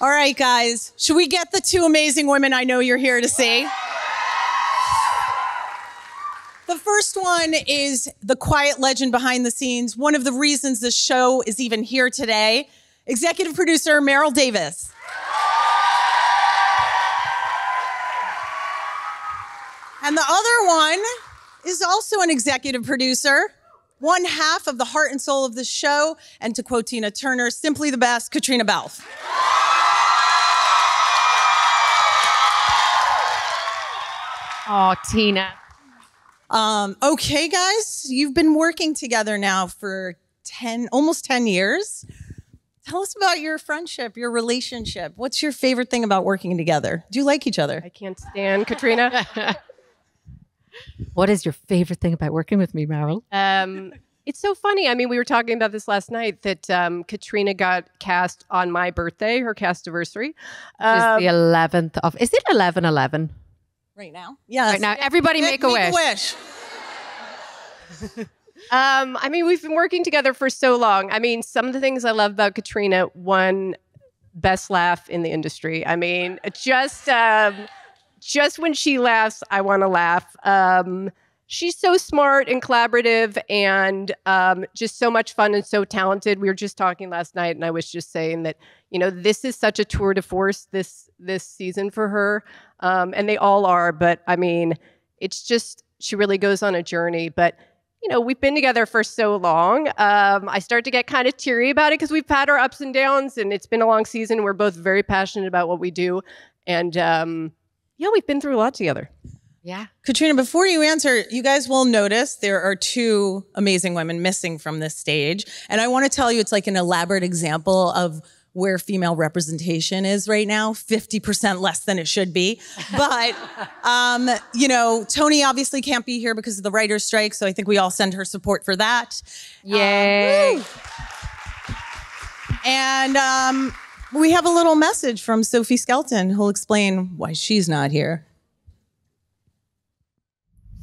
All right, guys, should we get the two amazing women I know you're here to see? The first one is the quiet legend behind the scenes, one of the reasons this show is even here today, executive producer Maril Davis. And the other one is also an executive producer, one half of the heart and soul of the show, and to quote Tina Turner, simply the best, Caitríona Balfe. Oh, Tina. Okay, guys, you've been working together now for almost 10 years. Tell us about your friendship, your relationship. What's your favorite thing about working together? Do you like each other? I can't stand Caitríona. What is your favorite thing about working with me, Maril? It's so funny. I mean, we were talking about this last night that Caitríona got cast on my birthday, her cast anniversary. Is the 11th of, is it 11/11? Right now? Yes. Right now, everybody make a wish. I mean, we've been working together for so long. I mean, some of the things I love about Caitríona, one, best laugh in the industry. I mean, just when she laughs, I want to laugh. She's so smart and collaborative and just so much fun and so talented. We were just talking last night and I was just saying that, you know, this is such a tour de force this season for her. And they all are, but I mean, it's just, she really goes on a journey. But, you know, we've been together for so long. I start to get kind of teary about it because we've had our ups and downs and it's been a long season. We're both very passionate about what we do. And yeah, we've been through a lot together. Yeah. Caitríona, before you answer, you guys will notice there are two amazing women missing from this stage. And I want to tell you, it's like an elaborate example of where female representation is right now, 50% less than it should be. But, you know, Tony obviously can't be here because of the writer's strike. So I think we all send her support for that. Yay. And we have a little message from Sophie Skelton who'll explain why she's not here.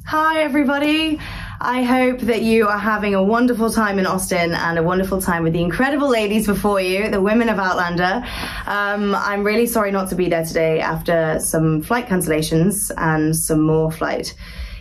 Hi everybody, I hope that you are having a wonderful time in Austin and a wonderful time with the incredible ladies before you, the women of Outlander. I'm really sorry not to be there today after some flight cancellations and some more flight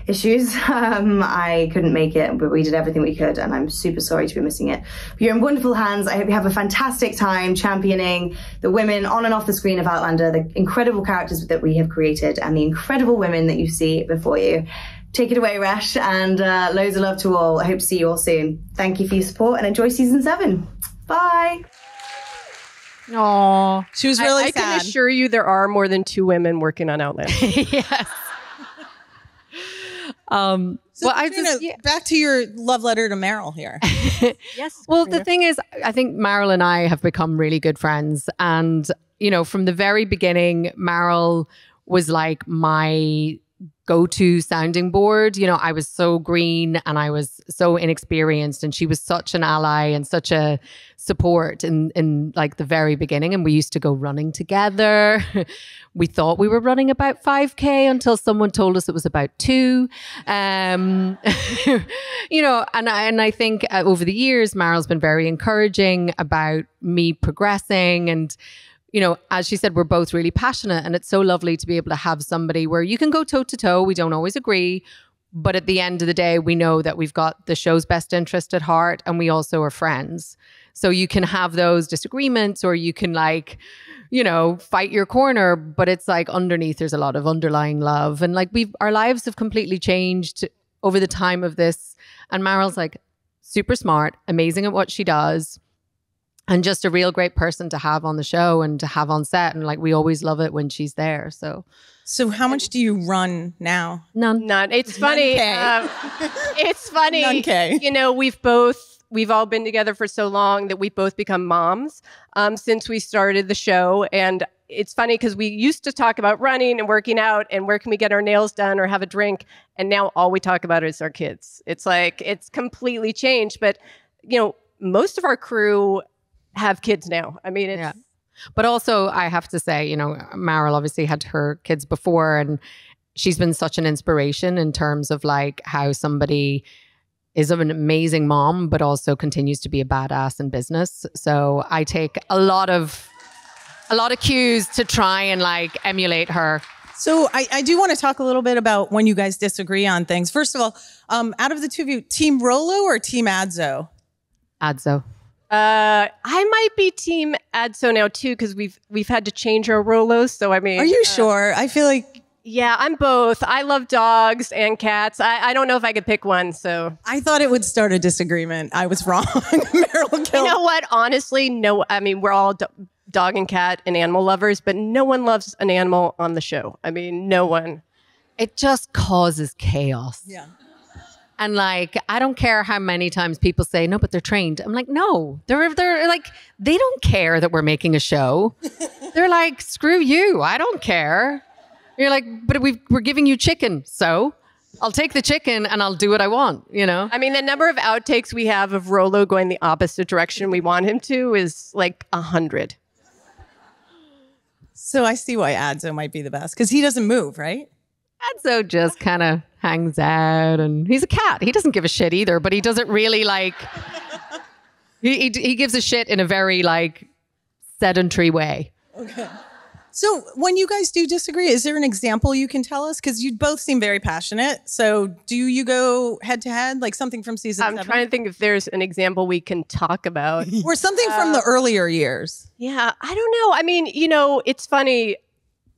issues. I couldn't make it, but we did everything we could and I'm super sorry to be missing it. But you're in wonderful hands. I hope you have a fantastic time championing the women on and off the screen of Outlander, the incredible characters that we have created and the incredible women that you see before you. Take it away, Resh, and loads of love to all. I hope to see you all soon. Thank you for your support and enjoy season 7. Bye. Aww. She was really I sad. can assure you there are more than 2 women working on Outlander. Yes. So well, back to your love letter to Maril here. Yes. Well, the thing is, I think Maril and I have become really good friends. And, you know, from the very beginning, Maril was like my go-to sounding board. You know, I was so green and I was so inexperienced and she was such an ally and such a support in like the very beginning. And we used to go running together. We thought we were running about 5K until someone told us it was about 2. You know, and I think over the years, Maril's been very encouraging about me progressing. And you know, as she said, we're both really passionate and it's so lovely to be able to have somebody where you can go toe to toe. We don't always agree, but at the end of the day, we know that we've got the show's best interest at heart and we also are friends. So you can have those disagreements or you can like, you know, fight your corner, but it's like underneath there's a lot of underlying love. And like our lives have completely changed over the time of this. And Maril's like super smart, amazing at what she does. And just a real great person to have on the show and to have on set. And like, we always love it when she's there. So how much do you run now? None. It's funny. It's funny. None. You know, we've all been together for so long that we've both become moms since we started the show. And it's funny because we used to talk about running and working out and where can we get our nails done or have a drink. And now all we talk about is our kids. It's like, it's completely changed. But, you know, most of our crew have kids now. I mean, it's... Yeah. But also, I have to say, you know, Maril obviously had her kids before and she's been such an inspiration in terms of like how somebody is an amazing mom, but also continues to be a badass in business. So I take a lot of a lot of cues to try and like emulate her. So I do want to talk a little bit about when you guys disagree on things. First of all, out of the two of you, Team Rolo or Team Adzo? Adzo. I might be Team Adso now too, because we've had to change our Rolos. So I mean, are you sure? I feel like yeah, I'm both. I love dogs and cats. I don't know if I could pick one. So I thought it would start a disagreement. I was wrong. Meryl killed. You know what? Honestly, no. I mean, we're all dog and cat and animal lovers, but no one loves an animal on the show. I mean, no one. It just causes chaos. Yeah. And like, I don't care how many times people say, no, but they're trained. I'm like, no, they're like, they don't care that we're making a show. They're like, screw you. I don't care. You're like, but we're giving you chicken. So I'll take the chicken and I'll do what I want, you know? I mean, the number of outtakes we have of Rolo going the opposite direction we want him to is like 100. So I see why Adzo might be the best, because he doesn't move, right? Adzo just kind of hangs out, and he's a cat. He doesn't give a shit either, but he doesn't really like, he gives a shit in a very like sedentary way. Okay. So when you guys do disagree, is there an example you can tell us? Because you both seem very passionate. So do you go head to head, like something from season 7? I'm trying to think if there's an example we can talk about. Or something from the earlier years. Yeah, I don't know. I mean, you know, it's funny.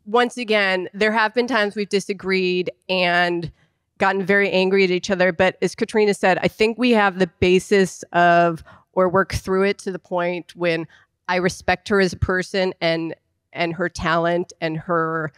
Once again, there have been times we've disagreed and gotten very angry at each other. But as Caitríona said, I think we have the basis of, or work through it to the point when I respect her as a person and her talent and her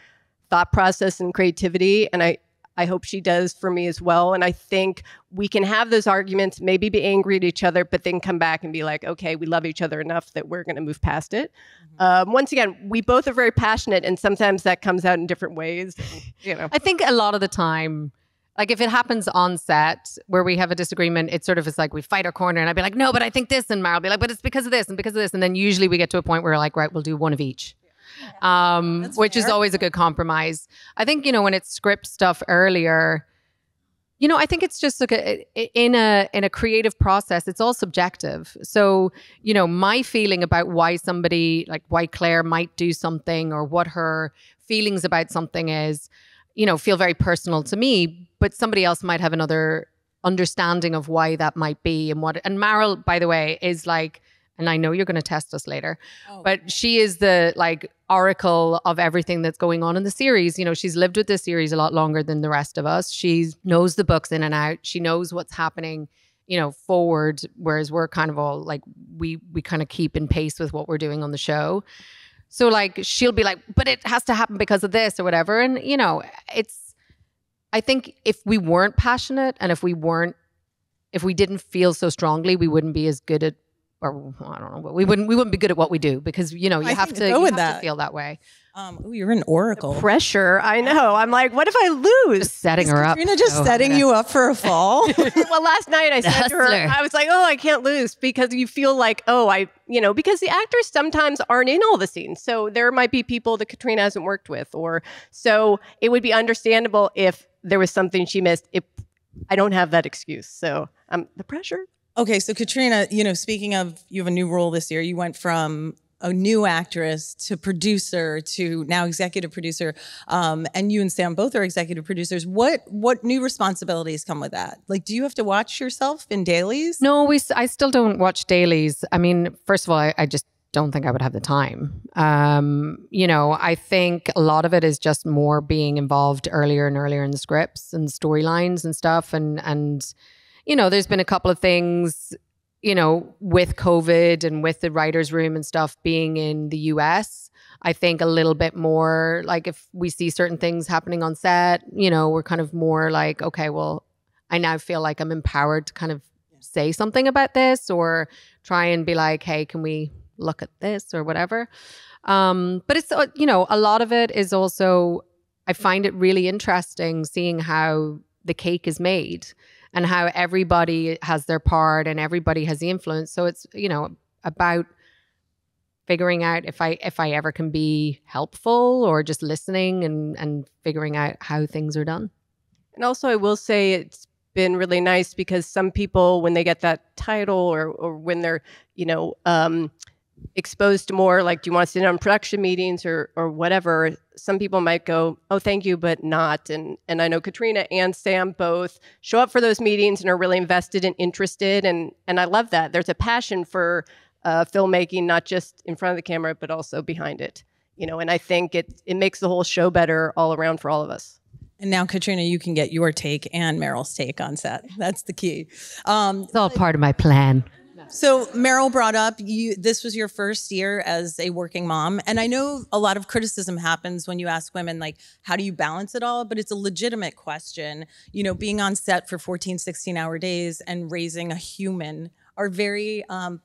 thought process and creativity. And I hope she does for me as well. And I think we can have those arguments, maybe be angry at each other, but then come back and be like, okay, we love each other enough that we're going to move past it. Once again, we both are very passionate, and sometimes that comes out in different ways. You know, I think a lot of the time, like if it happens on set where we have a disagreement, it sort of is like we fight our corner, and I'd be like, no, but I think this, and Maril will be like, but it's because of this and because of this. And then usually we get to a point where we're like, right, we'll do one of each. Which is always a good compromise. I think, you know, when it's script stuff earlier, you know, I think it's just like in a creative process, it's all subjective. So, you know, my feeling about why somebody, like why Claire might do something or what her feelings about something is, you know, feel very personal to me, but somebody else might have another understanding of why that might be. And Maril, by the way, is like, and I know you're going to test us later, but she is the like oracle of everything that's going on in the series. You know, she's lived with this series a lot longer than the rest of us. She knows the books in and out. She knows what's happening, you know, forward, whereas we're kind of all like, we kind of keep in pace with what we're doing on the show. So like, she'll be like, but it has to happen because of this or whatever. And, you know, I think if we weren't passionate and if we didn't feel so strongly, we wouldn't be as good at, or I don't know, but we wouldn't be good at what we do, because, you know, you have to feel that way. You're an oracle. The pressure. I know. I'm like, what if I lose? Just setting her up. Caitríona just setting you up for a fall. Well, last night I said to her, I was like, oh, I can't lose, because you feel like, because the actors sometimes aren't in all the scenes. So there might be people that Caitríona hasn't worked with, so it would be understandable if there was something she missed. I don't have that excuse. So the pressure. Okay, so Caitríona, you know, speaking of, you have a new role this year. You went from a new actress to producer to now executive producer, and you and Sam both are executive producers. What new responsibilities come with that? Like, do you have to watch yourself in dailies? No, I still don't watch dailies. I mean, first of all, I just don't think I would have the time. You know, I think a lot of it is just more being involved earlier and earlier in the scripts and storylines and stuff, and you know, there's been a couple of things, you know, with COVID and with the writer's room and stuff being in the US. I think a little bit more like if we see certain things happening on set, you know, we're kind of more like, okay, well, I now feel like I'm empowered to kind of say something about this or try and be like, hey, can we look at this or whatever? But it's, you know, a lot of it is also, I find it really interesting seeing how the cake is made and how everybody has their part and everybody has the influence. So it's, you know, about figuring out if I ever can be helpful or just listening and figuring out how things are done. And also I will say it's been really nice because some people, when they get that title or when they're, you know, exposed to more, like, do you want to sit on production meetings or whatever, some people might go, oh, thank you, but not. And I know Caitríona and Sam both show up for those meetings and are really invested and interested. And I love that. There's a passion for filmmaking, not just in front of the camera, but also behind it. You know, and I think it makes the whole show better all around for all of us. And now, Caitríona, you can get your take and Meryl take on set. That's the key. It's all part of my plan. So Meryl brought up, this was your first year as a working mom. And I know a lot of criticism happens when you ask women, like, how do you balance it all? But it's a legitimate question. You know, being on set for 14, 16-hour days and raising a human are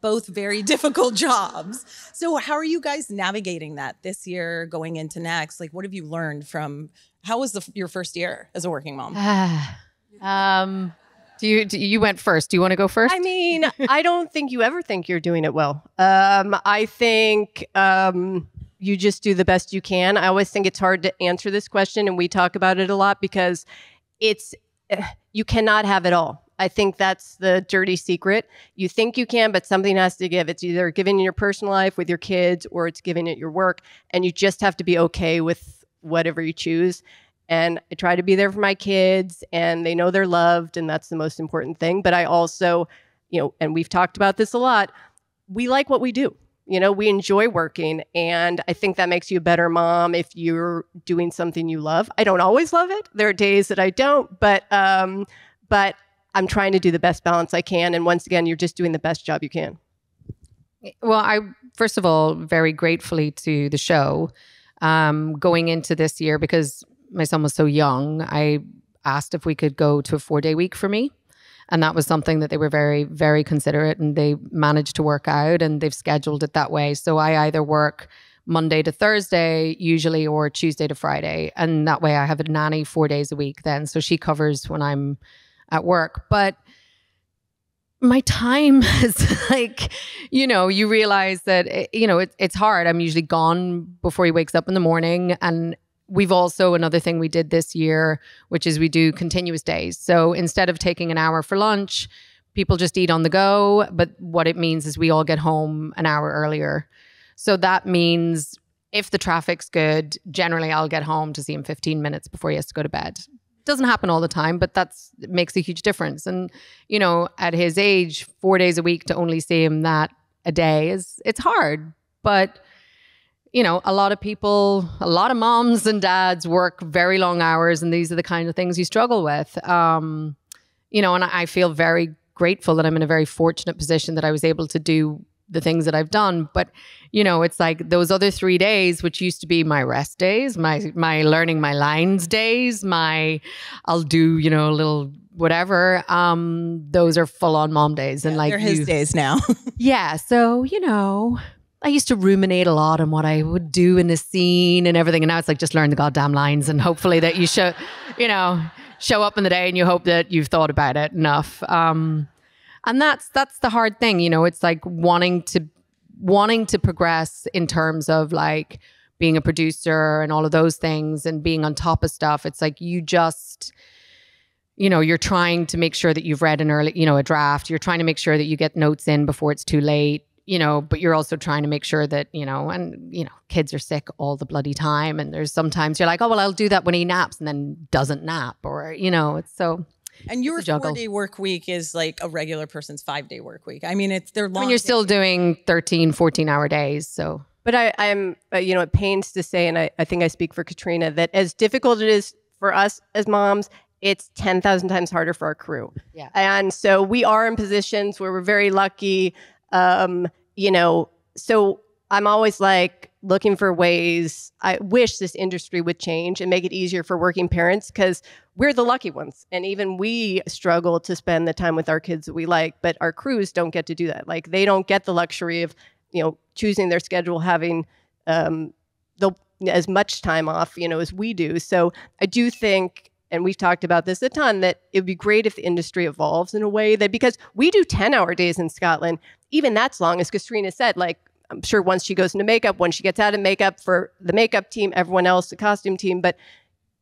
both very difficult jobs. So how are you guys navigating that this year going into next? Like, what have you learned from, how was your first year as a working mom? You went first. Do you want to go first? I mean, I don't think you ever think you're doing it well. I think you just do the best you can. I always think it's hard to answer this question, and we talk about it a lot because you cannot have it all. I think that's the dirty secret. You think you can, but something has to give. It's either giving in your personal life with your kids or it's giving at your work, and you just have to be okay with whatever you choose. And I try to be there for my kids, and they know they're loved, and that's the most important thing. But I also, you know, and we've talked about this a lot, we like what we do. You know, we enjoy working, and I think that makes you a better mom if you're doing something you love. I don't always love it. There are days that I don't, but I'm trying to do the best balance I can. And once again, you're just doing the best job you can. Well, I, first of all, very gratefully to the show going into this year, because my son was so young, I asked if we could go to a 4-day week for me. And that was something that they were very, very considerate, and they managed to work out, and they've scheduled it that way. So I either work Monday to Thursday usually, or Tuesday to Friday. And that way I have a nanny 4 days a week then. So she covers when I'm at work. But my time is like, you know, you realize that, it's hard. I'm usually gone before he wakes up in the morning. And we've also, another thing we did this year, which is we do continuous days. So instead of taking an hour for lunch, people just eat on the go. But what it means is we all get home an hour earlier. So that means if the traffic's good, generally I'll get home to see him 15 minutes before he has to go to bed. Doesn't happen all the time, but it makes a huge difference. And, you know, at his age, 4 days a week to only see him that a day it's hard. But you know, a lot of moms and dads work very long hours, and these are the kind of things you struggle with. You know, and I feel very grateful that I'm in a very fortunate position that I was able to do the things that I've done. But, you know, it's like those other 3 days, which used to be my rest days, my learning my lines days, I'll do, you know, a little whatever. Those are full on mom days. And like they're his days now. Yeah. So, you know, I used to ruminate a lot on what I would do in the scene and everything. And now it's like, just learn the goddamn lines, and hopefully that you show up in the day and you hope that you've thought about it enough. And that's the hard thing. You know, it's like wanting to progress in terms of like being a producer and all of those things and being on top of stuff. It's like you just, you know, you're trying to make sure that you've read a draft. You're trying to make sure that you get notes in before it's too late. You know, but you're also trying to make sure that, you know, and, you know, kids are sick all the bloody time. And there's sometimes you're like, oh, well, I'll do that when he naps, and then doesn't nap, or, you know, it's so. And your 4-day work week is like a regular person's 5-day work week. I mean, they're long. I mean, you're still doing 13, 14-hour days. So. But I'm, you know, it pains to say, and I think I speak for Caitríona, that as difficult it is for us as moms, it's 10,000 times harder for our crew. Yeah. And so we are in positions where we're very lucky. You know, so I'm always like looking for ways. I wish this industry would change and make it easier for working parents, because we're the lucky ones. And even we struggle to spend the time with our kids that we like, but our crews don't get to do that. Like, they don't get the luxury of, you know, choosing their schedule, having as much time off, you know, as we do. So I do think, and we've talked about this a ton, that it would be great if the industry evolves in a way that, because we do 10-hour days in Scotland, even that's long, as Caitríona said. Like, I'm sure once she goes into makeup, when she gets out of makeup, for the makeup team, everyone else, the costume team. But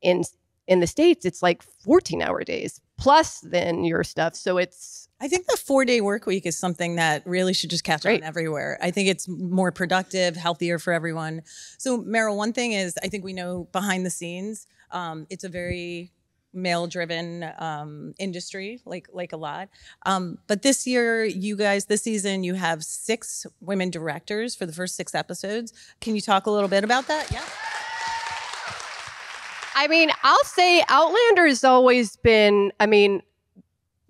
in the States, it's like 14-hour days plus then your stuff. So it's I think the 4-day work week is something that really should just catch on everywhere. I think it's more productive, healthier for everyone. So Meryl, one thing is, I think we know behind the scenes, it's a very male-driven industry, like a lot. But this year, you guys, this season, you have 6 women directors for the first 6 episodes. Can you talk a little bit about that? Yeah. I mean, I'll say Outlander has always been, I mean,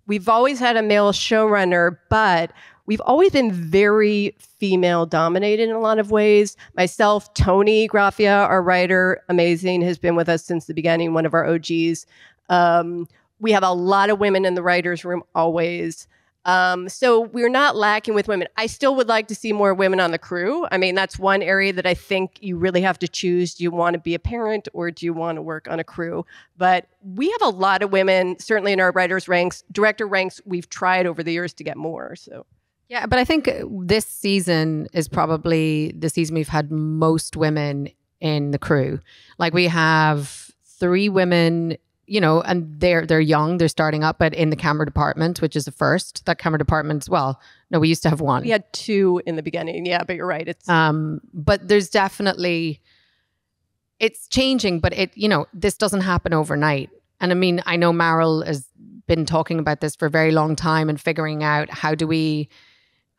we've always had a male showrunner, but we've always been very female dominated in a lot of ways. Myself, Tony Graffia, our writer, amazing, has been with us since the beginning, one of our OGs. We have a lot of women in the writer's room always. So we're not lacking with women. I still would like to see more women on the crew. I mean, that's one area that I think you really have to choose. Do you want to be a parent or do you want to work on a crew? But we have a lot of women, certainly in our writers' ranks, director ranks. We've tried over the years to get more. So. Yeah, but I think this season is probably the season we've had most women in the crew. Like we have 3 women, you know, and they're young, they're starting up, but in the camera department, which is the first. That camera department, well, no, we used to have 1. We had 2 in the beginning, yeah, but you're right. It's but there's definitely, it's changing, but it, you know, this doesn't happen overnight. And I mean, I know Maril has been talking about this for a very long time and figuring out how do we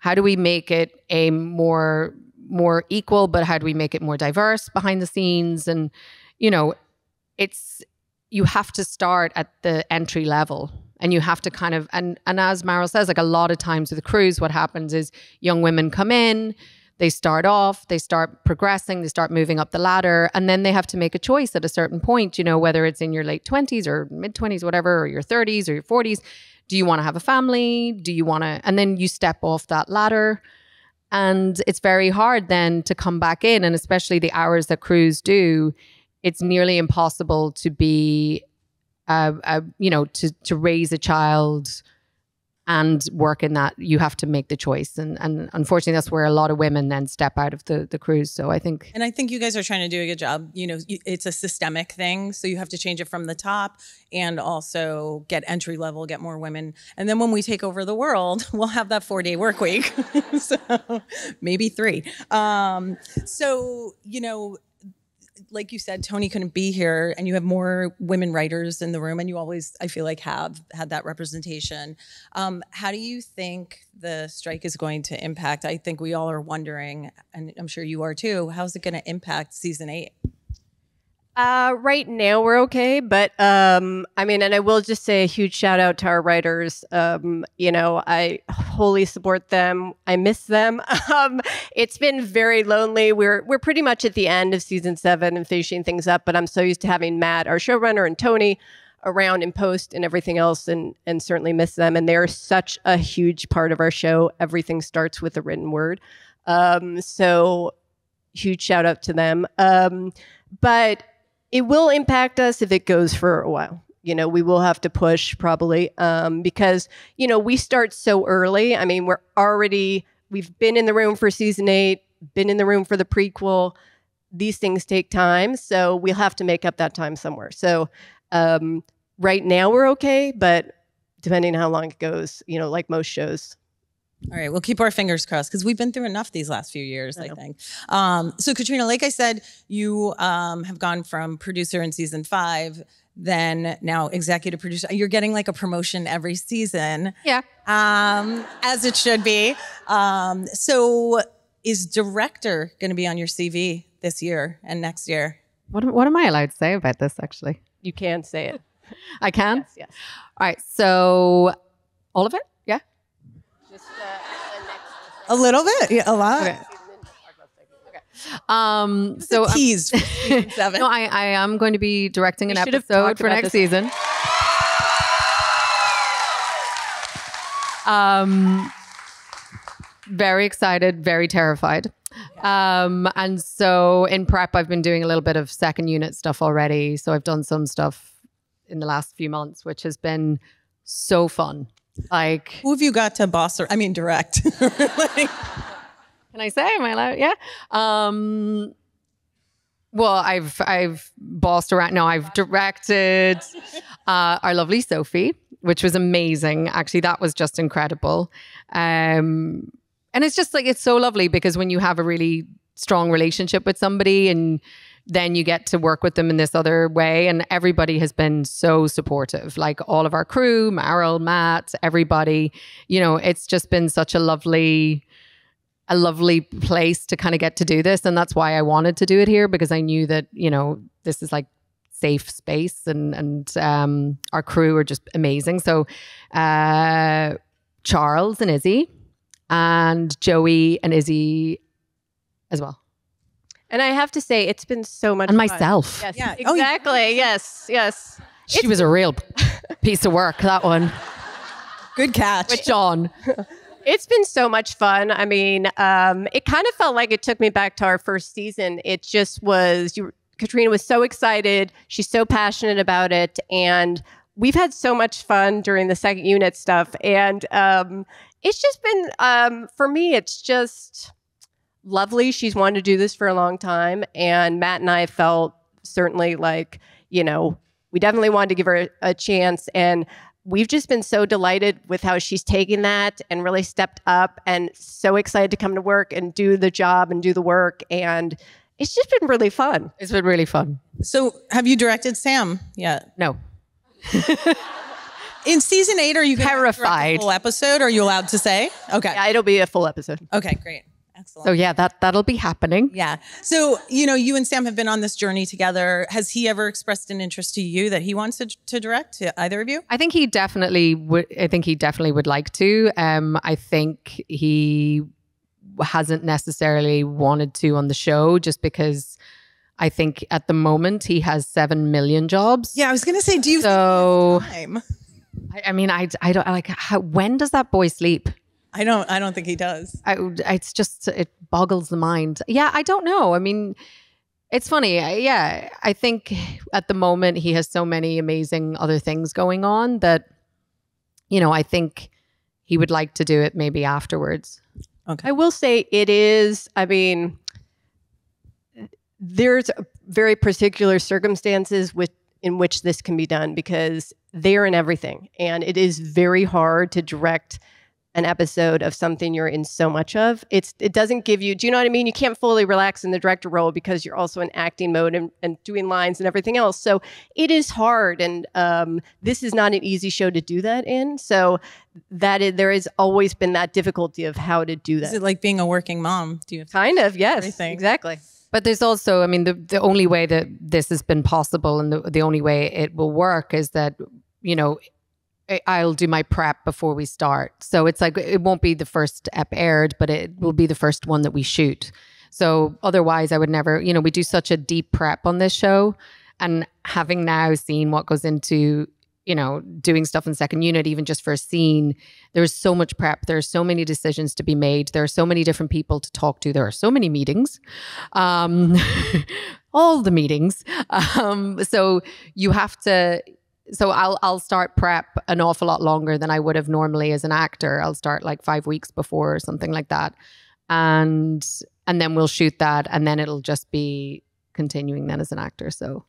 make it a more equal, but how do we make it more diverse behind the scenes? And, you know, you have to start at the entry level and you have to kind of, and as Maril says, like a lot of times with the crews, what happens is young women come in, they start off, they start progressing, they start moving up the ladder, and then they have to make a choice at a certain point, you know, whether it's in your late 20s or mid 20s, whatever, or your 30s or your 40s. Do you want to have a family? Do you want to, and then you step off that ladder. And it's very hard then to come back in. And especially the hours that crews do, it's nearly impossible to be, you know, to raise a child and work in that. You have to make the choice. And unfortunately, that's where a lot of women then step out of the crews. So I think. And I think you guys are trying to do a good job. You know, it's a systemic thing. So you have to change it from the top and also get entry level, get more women. And then when we take over the world, we'll have that 4-day work week. So maybe 3. So, you know, like you said, Tony couldn't be here and you have more women writers in the room and you always, I feel like, have had that representation. How do you think the strike is going to impact? I think we all are wondering, and I'm sure you are too, how's it going to impact season 8? Right now we're okay, but I mean, and I will just say a huge shout out to our writers. You know, I wholly support them. I miss them. It's been very lonely. We're pretty much at the end of season 7 and finishing things up, but I'm so used to having Matt, our showrunner, and Tony around in post and everything else, and certainly miss them. And they're such a huge part of our show. Everything starts with a written word. So huge shout out to them. But it will impact us if it goes for a while. You know, we will have to push probably because, you know, we start so early. I mean, we've been in the room for season 8, been in the room for the prequel. These things take time. So we'll have to make up that time somewhere. So right now we're okay, but depending on how long it goes, you know, like most shows. All right, we'll keep our fingers crossed because we've been through enough these last few years, I think. So Caitríona, like I said, you have gone from producer in season 5, then now executive producer. You're getting like a promotion every season. Yeah. As it should be. So is director going to be on your CV this year and next year? What am I allowed to say about this, actually? You can say it. I can? Yes. All right, so all of it? Yeah? Just A little bit, yeah, a lot. Okay. So tease for season 7. No, I am going to be directing an episode for next season. Very excited, very terrified. And so in prep, I've been doing a little bit of second unit stuff already. So I've done some stuff in the last few months, which has been so fun. Like, who have you got to boss or direct? Like, can I say? Am I allowed? Yeah. Well, I've bossed around. No, I've directed our lovely Sophie, which was amazing. Actually, that was just incredible. And it's just like, it's so lovely because when you have a really strong relationship with somebody and then you get to work with them in this other way, and everybody has been so supportive, like all of our crew, Maril, Matt, everybody, you know, it's just been such a lovely place to kind of get to do this. And that's why I wanted to do it here, because I knew that, you know, this is like safe space, and our crew are just amazing. So Charles and Izzy, and Joey and Izzy as well. And I have to say, it's been so much and fun. Myself. Yes, yeah, exactly. Yes. She was a real piece of work, that one. Good catch. With John. It's been so much fun. I mean, it kind of felt like it took me back to our first season. It just was, Caitríona was so excited. She's so passionate about it. And we've had so much fun during the second unit stuff. And it's just been, for me, it's just lovely. She's wanted to do this for a long time. And Matt and I felt certainly like, you know, we definitely wanted to give her a chance. And we've just been so delighted with how she's taken that and really stepped up, and so excited to come to work and do the job and do the work. And it's just been really fun. It's been really fun. So have you directed Sam yet? No. In season 8, are you terrified? A full episode? Are you allowed to say? Okay. Yeah, it'll be a full episode. Okay, great. Excellent. So yeah, that'll be happening. Yeah. So, you know, you and Sam have been on this journey together. Has he ever expressed an interest to you that he wants to direct, to either of you? I think he definitely would. I think he definitely would like to. I think he hasn't necessarily wanted to on the show, just because I think at the moment he has 7 million jobs. Yeah, I was going to say, do you so, think he has time? I mean, I don't like when does that boy sleep? I don't think he does. It's just, it boggles the mind. Yeah, I don't know. I mean, it's funny. Yeah, I think at the moment he has so many amazing other things going on that, you know, I think he would like to do it maybe afterwards. Okay. I will say it is, I mean, there's very particular circumstances in which this can be done, because they're in everything. And it is very hard to direct an episode of something you're in so much of. It doesn't give you, do you know what I mean? You can't fully relax in the director role because you're also in acting mode and doing lines and everything else. So it is hard. And this is not an easy show to do that in. So there has always been that difficulty of how to do that. Is it like being a working mom? Do you have kind of, yes, everything? Exactly. But there's also, I mean, the only way that this has been possible and the only way it will work is that, you know, I'll do my prep before we start. So it's like, it won't be the first ep aired, but it will be the first one that we shoot. So otherwise I would never, you know, we do such a deep prep on this show, and having now seen what goes into, you know, doing stuff in second unit, even just for a scene, there's so much prep. There are so many decisions to be made. There are so many different people to talk to. There are so many meetings, all the meetings. So you have to, so I'll start prep an awful lot longer than I would have normally as an actor. I'll start like 5 weeks before or something like that. And then we'll shoot that, and then it'll just be continuing then as an actor. So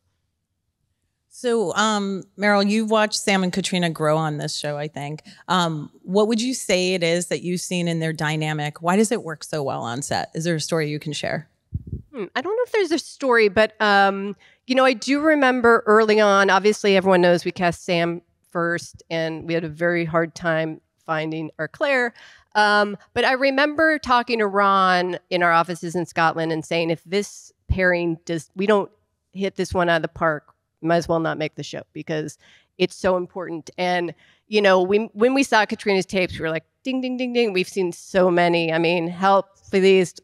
Maril, you've watched Sam and Caitríona grow on this show, I think. What would you say it is that you've seen in their dynamic? Why does it work so well on set? Is there a story you can share? I don't know if there's a story, but you know, I do remember early on, obviously everyone knows we cast Sam first, and we had a very hard time finding our Claire. But I remember talking to Ron in our offices in Scotland and saying, if this pairing we don't hit this one out of the park, might as well not make the show, because it's so important. And, you know, when we saw Caitríona's tapes, we were like, ding, ding, ding, ding. We've seen so many. I mean, help, please,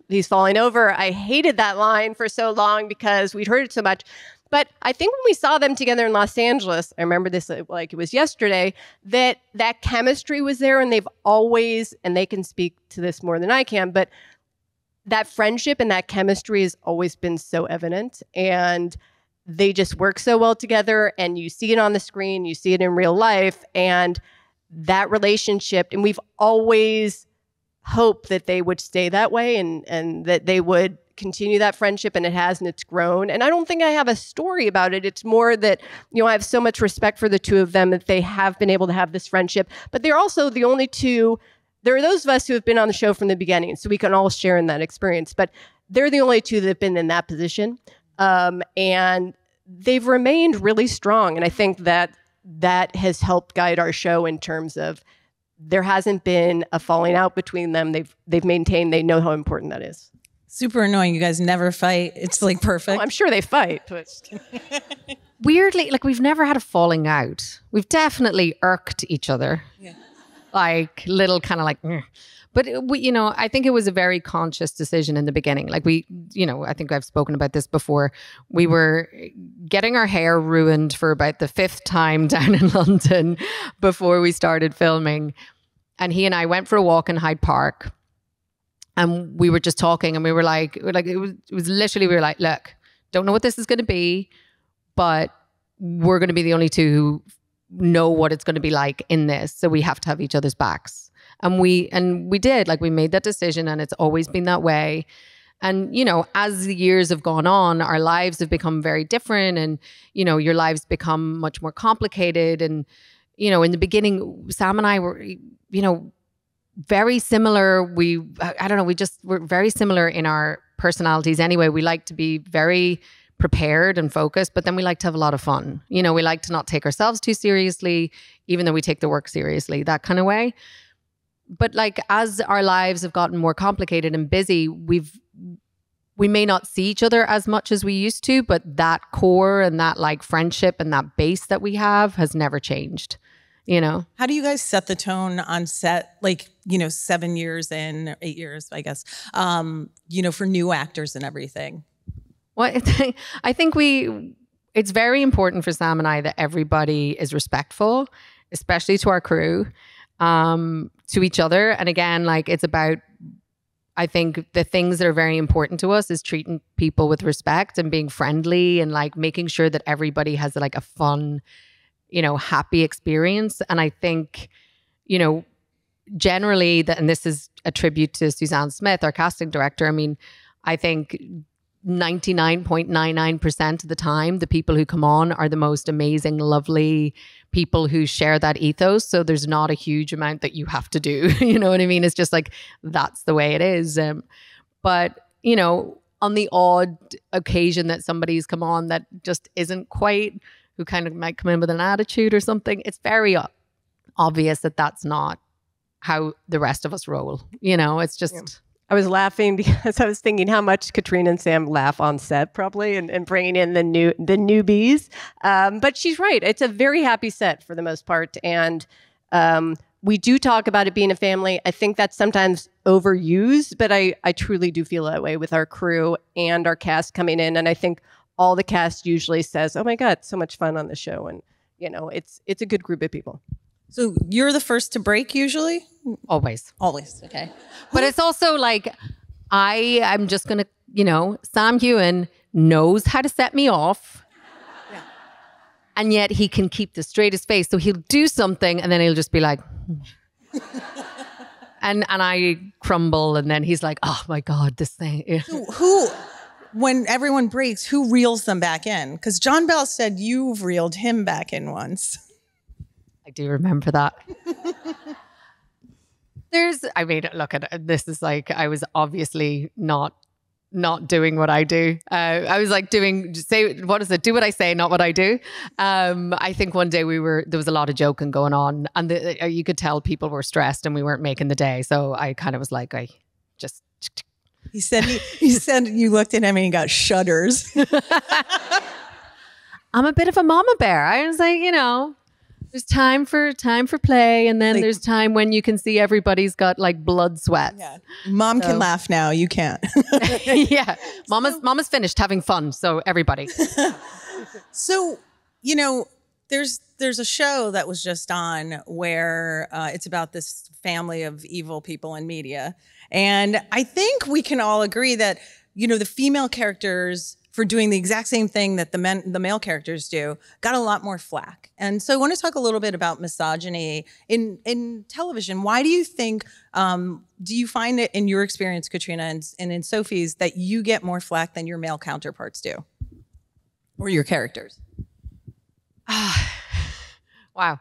he's falling over. I hated that line for so long because we'd heard it so much. But I think when we saw them together in Los Angeles, I remember this like it was yesterday, that chemistry was there, and they've always, and they can speak to this more than I can, but that friendship and that chemistry has always been so evident. And they just work so well together, and you see it on the screen, you see it in real life, and that relationship, and we've always hoped that they would stay that way, and that they would continue that friendship, and it has, and it's grown. And I don't think I have a story about it. It's more that, you know, I have so much respect for the two of them that they have been able to have this friendship. But they're also the only two. There are those of us who have been on the show from the beginning, so we can all share in that experience. But they're the only two that have been in that position. And they've remained really strong. And I think that has helped guide our show in terms of there hasn't been a falling out between them. They've maintained, they know how important that is. Super annoying. You guys never fight. It's like perfect. Oh, I'm sure they fight. But Weirdly, like we've never had a falling out. We've definitely irked each other. Yeah. Like little kind of like, but we, you know, I think it was a very conscious decision in the beginning. Like we, you know, I think I've spoken about this before. We were getting our hair ruined for about the 5th time down in London before we started filming. And he and I went for a walk in Hyde Park, and we were just talking, and we were like it was literally, we were like, look, don't know what this is going to be, but we're going to be the only two who know what it's going to be like in this. So we have to have each other's backs. And we did, like we made that decision, and it's always been that way. And, you know, as the years have gone on, our lives have become very different, and, you know, your lives become much more complicated. And, you know, in the beginning, Sam and I were, you know, very similar. I don't know, we just were very similar in our personalities anyway. We like to be very prepared and focused, but then we like to have a lot of fun. You know, we like to not take ourselves too seriously, even though we take the work seriously, that kind of way. But like as our lives have gotten more complicated and busy, we may not see each other as much as we used to, but that core and that like friendship and that base that we have has never changed, you know? How do you guys set the tone on set? Like, you know, 7 years in, 8 years, I guess, you know, for new actors and everything. Well, I think it's very important for Sam and I that everybody is respectful, especially to our crew, to each other. And again, like it's about, I think the things that are very important to us is treating people with respect and being friendly and like making sure that everybody has like a fun, you know, happy experience. And I think, you know, generally that, and this is a tribute to Suzanne Smith, our casting director. I mean, I think 99.99% of the time, the people who come on are the most amazing, lovely people who share that ethos. So there's not a huge amount that you have to do. You know what I mean? It's just like, that's the way it is. But, you know, on the odd occasion that somebody's come on that just isn't quite, who kind of might come in with an attitude or something, it's very obvious that that's not how the rest of us roll. You know, it's just... Yeah. I was laughing because I was thinking how much Caitríona and Sam laugh on set probably and bringing in the newbies. But she's right. It's a very happy set for the most part. And we do talk about it being a family. I think that's sometimes overused, but I truly do feel that way with our crew and our cast coming in. And I think all the cast usually says, oh my God, so much fun on the show. And, you know, it's a good group of people. So you're the first to break usually? Always. Always, okay. But it's also like, I'm just going to, you know, Sam Heughan knows how to set me off. Yeah. And yet he can keep the straightest face. So he'll do something and then he'll just be like, and I crumble. And then he's like, oh my God, this thing. So when everyone breaks, who reels them back in? Because John Bell said you've reeled him back in once. I do remember that. I mean, look at this is like, I was obviously not doing what I do. I was like do what I say, not what I do. I think one day there was a lot of joking going on, and you could tell people were stressed and we weren't making the day. So I kind of was like, He said you looked at him and he got shudders. I'm a bit of a mama bear. I was like, you know, there's time for play, and then there's time when you can see everybody's got like blood sweats. Yeah. Mom can laugh now, you can't. Yeah. Mama's finished having fun, so everybody. So, you know, there's a show that was just on where it's about this family of evil people in media. And I think we can all agree that, you know, the female characters for doing the exact same thing that the male characters do, got a lot more flack. And so I want to talk a little bit about misogyny in television. Why do you think, do you find it in your experience, Caitríona, and in Sophie's, that you get more flack than your male counterparts do? Or your characters? Wow,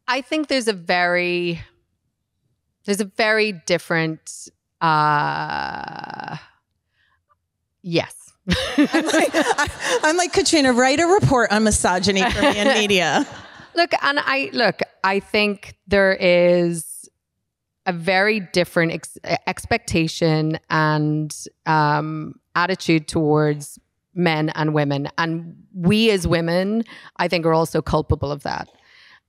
I think there's a very different, yes. I'm like, Caitríona, write a report on misogyny for me in media. I think there is a very different expectation and attitude towards men and women. And we as women, I think, are also culpable of that.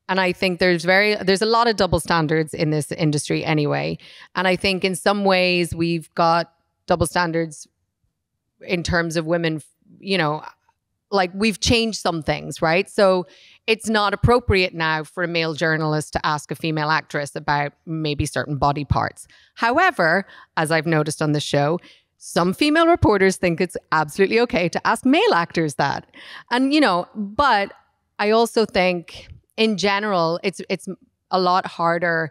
And I think there's a lot of double standards in this industry anyway. And I think in some ways we've got double standards in terms of women, you know, like we've changed some things, right? So it's not appropriate now for a male journalist to ask a female actress about maybe certain body parts. However, as I've noticed on the show, some female reporters think it's absolutely okay to ask male actors that. And, you know, but I also think in general, it's a lot harder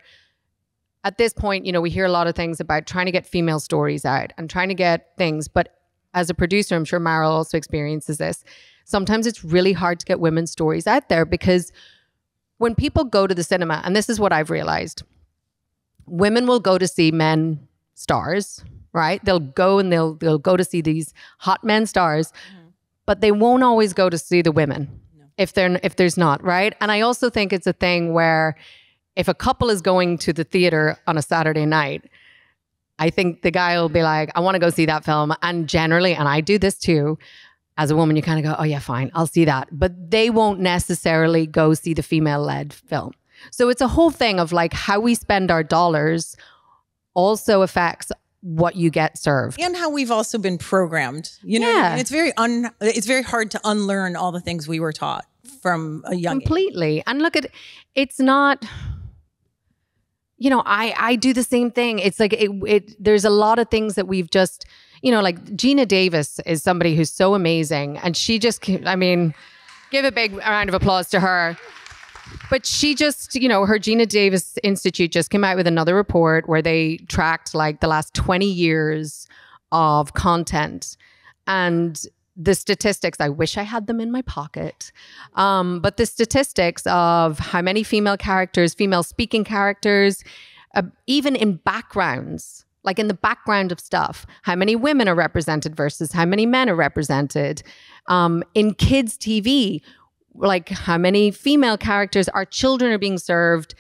at this point. You know, we hear a lot of things about trying to get female stories out and trying to get things. But as a producer, I'm sure Maril also experiences this. Sometimes it's really hard to get women's stories out there because when people go to the cinema, and this is what I've realized, women will go to see men stars, right? They'll go and they'll go to see these hot men stars, but they won't always go to see the women. If there's not, right? And I also think it's a thing where if a couple is going to the theater on a Saturday night, I think the guy will be like, I want to go see that film. And generally, and I do this too, as a woman, you kind of go, oh yeah, fine, I'll see that. But they won't necessarily go see the female-led film. So it's a whole thing of like how we spend our dollars also affects what you get served. And how we've also been programmed. You know, I mean? It's very hard to unlearn all the things we were taught from a young age. And look at it's not, you know, I do the same thing. It's like there's a lot of things that we've just, you know, like Gina Davis is somebody who's so amazing, and she just, I mean, give a big round of applause to her. But she just, you know, her Gina Davis Institute just came out with another report where they tracked like the last 20 years of content, and the statistics, I wish I had them in my pocket. But the statistics of how many female characters, female speaking characters, even in backgrounds, like in the background of stuff, how many women are represented versus how many men are represented. In kids' TV, like how many female characters, our children are being served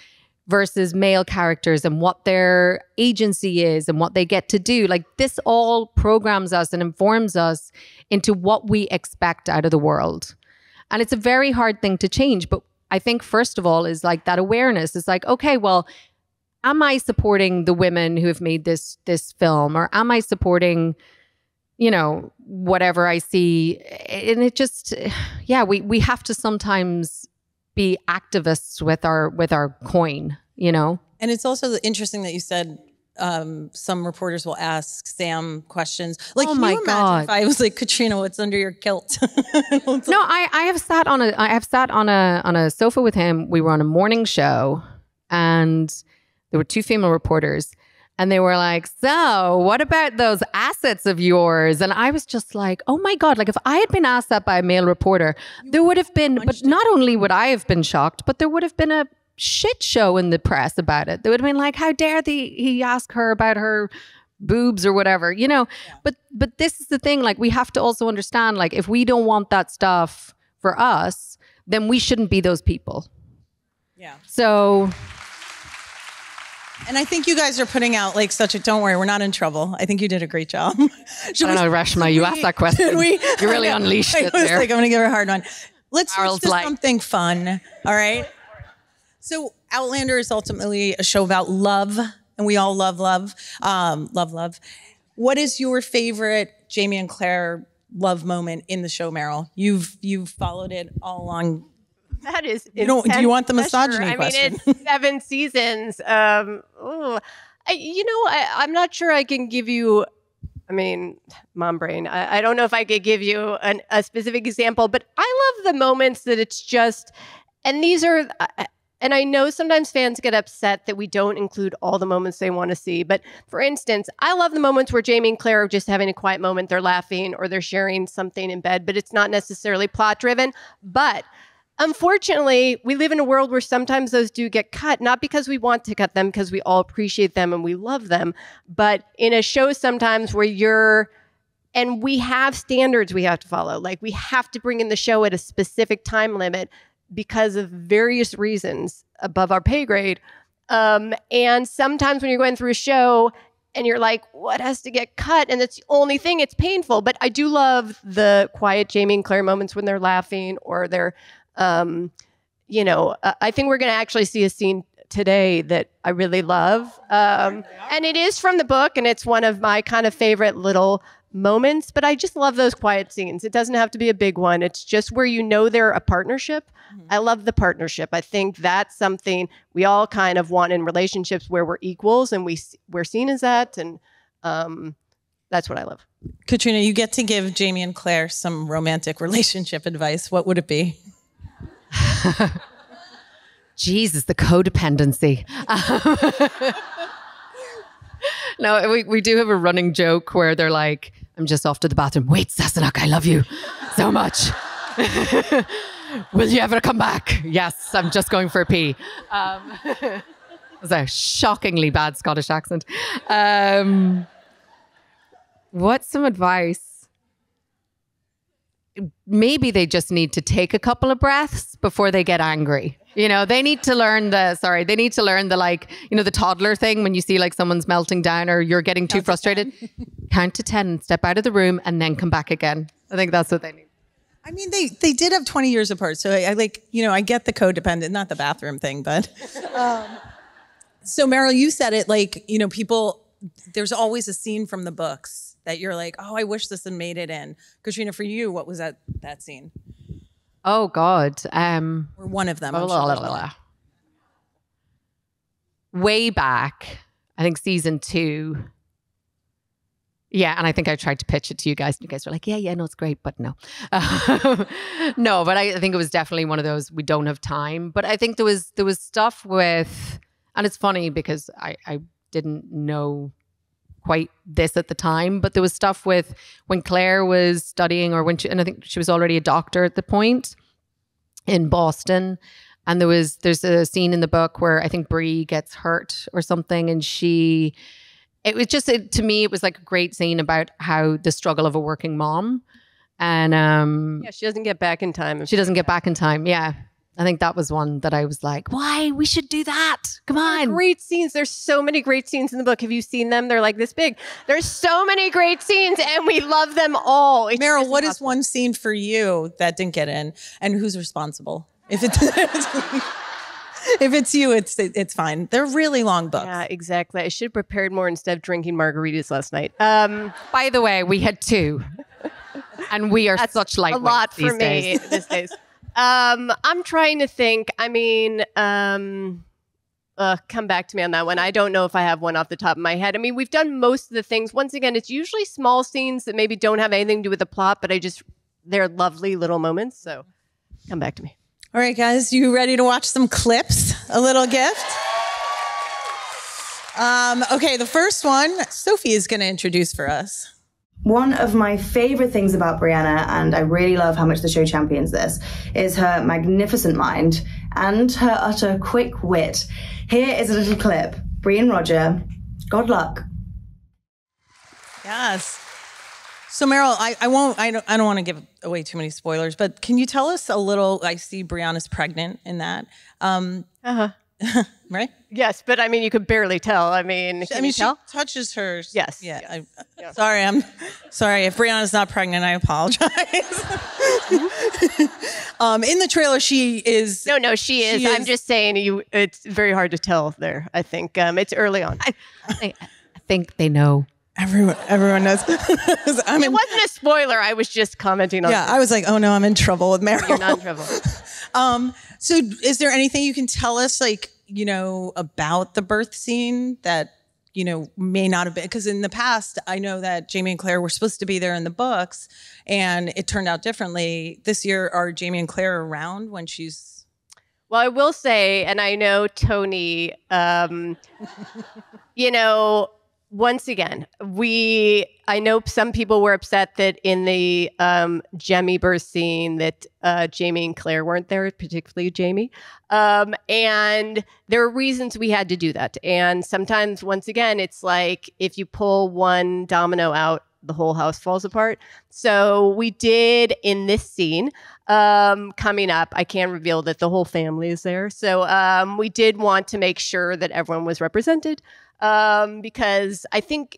versus male characters, and what their agency is and what they get to do. Like this all programs us and informs us into what we expect out of the world. And it's a very hard thing to change. But I think first of all is like that awareness is like, okay, well, am I supporting the women who have made this film, or am I supporting, you know, whatever I see? And it just, yeah, we have to sometimes be activists with our coin, you know? And it's also interesting that you said some reporters will ask Sam questions. Like, oh can my you imagine God. if I was like, Caitríona, what's under your kilt? No, I have sat on a sofa with him. We were on a morning show, and there were two female reporters. And they were like, so what about those assets of yours? And I was just like, oh my God, like if I had been asked that by a male reporter, there would have been, but not only would I have been shocked, but there would have been a shit show in the press about it. They would have been like, how dare he ask her about her boobs or whatever, you know? Yeah. But this is the thing, like we have to also understand, like if we don't want that stuff for us, then we shouldn't be those people. Yeah. So... And I think you guys are putting out like don't worry, we're not in trouble. I think you did a great job. I don't know, Reshma, you asked that question. You really unleashed it there. Like, I'm going to give her a hard one. Let's switch to something fun. All right. So Outlander is ultimately a show about love, and we all love love. Love. What is your favorite Jamie and Claire love moment in the show, Maril? You've followed it all along. That is do you want the misogyny question? I mean, it's 7 seasons. I'm not sure I can give you I mean, mom brain. I don't know if I could give you a specific example, but I love the moments that it's just, and these are, and I know sometimes fans get upset that we don't include all the moments they want to see. But for instance, I love the moments where Jamie and Claire are just having a quiet moment. They're laughing or they're sharing something in bed, but it's not necessarily plot driven. But unfortunately, we live in a world where sometimes those do get cut, not because we want to cut them, because we all appreciate them and we love them. But in a show sometimes where and we have standards we have to follow. Like we have to bring in the show at a specific time limit because of various reasons above our pay grade. And sometimes when you're going through a show and you're like, what has to get cut? And that's the only thing, it's painful. But I do love the quiet Jamie and Claire moments when they're laughing or they're, I think we're going to actually see a scene today that I really love. And it is from the book and it's one of my kind of favorite little moments, but I just love those quiet scenes. It doesn't have to be a big one. It's just where you know they're a partnership. I love the partnership. I think that's something we all kind of want in relationships where we're equals and we're seen as that. And that's what I love. Caitríona, you get to give Jamie and Claire some romantic relationship advice. What would it be? Jesus, the codependency. No, we do have a running joke where they're like, I'm just off to the bathroom. Wait, Sassenach, I love you so much. Will you ever come back? Yes, I'm just going for a pee. That's a shockingly bad Scottish accent. What's some advice? Maybe they just need to take a couple of breaths before they get angry. They need to learn the like, the toddler thing when you see like someone's melting down or you're getting too frustrated. Count to 10 and step out of the room and then come back again. I think that's what they need. I mean, they did have 20 years apart. So I get the codependent, not the bathroom thing, but. So Maril, you said it like, people, there's always a scene from the books that you're like, oh, I wish this had made it in. Caitríona, for you, what was that scene? Oh God. Or one of them. Way back, I think season 2. Yeah, and I think I tried to pitch it to you guys. And you guys were like, yeah, no, it's great, but no. No, but I think it was definitely one of those, we don't have time. But I think there was stuff with, and it's funny because I didn't know quite this at the time, but there was stuff with when Claire was studying or and I think she was already a doctor at the point in Boston. And there's a scene in the book where I think Bree gets hurt or something. And it was just, to me, it was like a great scene about how the struggle of a working mom. And she doesn't get back in time. She doesn't get back in time. Yeah. I think that was one that I was like, why? We should do that. Come on. Great scenes. There's so many great scenes in the book. Have you seen them? They're like this big. There's so many great scenes and we love them all. Maril, what is one scene for you that didn't get in and who's responsible? If it's you, it's fine. They're really long books. Yeah, exactly. I should have prepared more instead of drinking margaritas last night. By the way, we had 2. And we are such lightweights. A lot for me these days. I'm trying to think. I mean, come back to me on that one. I don't know if I have one off the top of my head. I mean, we've done most of the things. Once again, it's usually small scenes that maybe don't have anything to do with the plot, but they're lovely little moments. So come back to me. All right, guys, you ready to watch some clips? A little gift? Okay, the first one, Sophie is going to introduce for us. One of my favorite things about Brianna, and I really love how much the show champions this, is her magnificent mind and her utter quick wit. Here is a little clip. Bri and Roger, good luck. Yes. So Maril, I don't want to give away too many spoilers, but can you tell us a little? I see Brianna's pregnant in that. Right? Yes, but I mean, you could barely tell. I mean, she touches her. Yes. Yeah. Yeah. Sorry, I'm sorry. If Brianna's not pregnant, I apologize. In the trailer, she is. No, she is. I'm just saying, it's very hard to tell there. I think it's early on. I think they know. Everyone knows. It wasn't a spoiler. I was just commenting on. Yeah, I was like, oh no, I'm in trouble with Maril. You're not in trouble. So is there anything you can tell us, like, about the birth scene that, you know, may not have been, because in the past, I know that Jamie and Claire were supposed to be there in the books and it turned out differently. This year, are Jamie and Claire around when she's... Well, I will say, and I know Tony, you know, once again, I know some people were upset that in the Jemmy birth scene that Jamie and Claire weren't there, particularly Jamie. And there are reasons we had to do that. And sometimes, once again, it's like if you pull one domino out, the whole house falls apart. So we did in this scene coming up, I can't reveal that the whole family is there. So we did want to make sure that everyone was represented. Because I think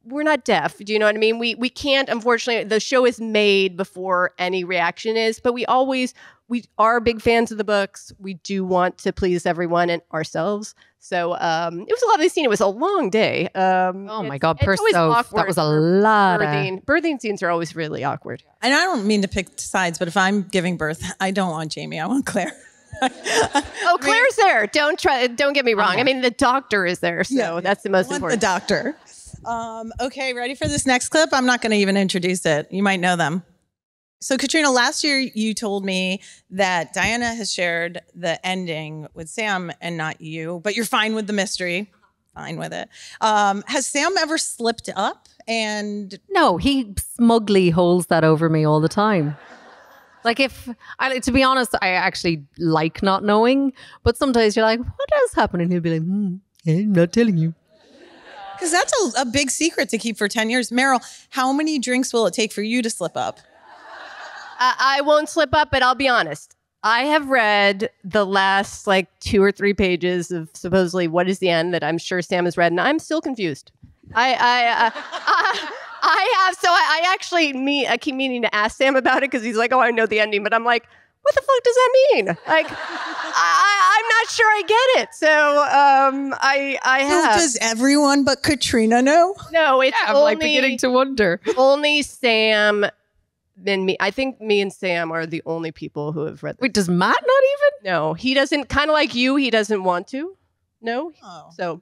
we're not deaf. Do you know what I mean? We can't, unfortunately, the show is made before any reaction is, but we are big fans of the books. We do want to please everyone and ourselves. So it was a lovely scene. It was a long day. Oh my God, that was a lot. Birthing scenes are always really awkward. And I don't mean to pick sides, but if I'm giving birth, I don't want Jamie. I want Claire. Oh, Claire's there. Don't get me wrong. I mean, the doctor is there, so that's the most important. The doctor. Okay, ready for this next clip? I'm not going to even introduce it. You might know them. So, Caitríona, last year you told me that Diana has shared the ending with Sam and not you, but you're fine with the mystery. Fine with it. Has Sam ever slipped up? And no, he smugly holds that over me all the time. Like to be honest, I actually like not knowing, but sometimes you're like, what else happened? And he'll be like, I'm not telling you. Because that's a big secret to keep for 10 years. Meryl, how many drinks will it take for you to slip up? I won't slip up, but I'll be honest. I have read the last 2 or 3 pages of supposedly what is the end that I'm sure Sam has read, and I'm still confused. I have, so I actually I keep meaning to ask Sam about it because he's like, oh, I know the ending, but I'm like, what the fuck does that mean? Like, I'm not sure I get it. So I have. So does everyone but Caitríona know? No, it's I'm only beginning to wonder. Only Sam and me. I think me and Sam are the only people who have read this. Wait, does Matt not even? No, he doesn't. Kind of like you, he doesn't want to. No. Oh. So.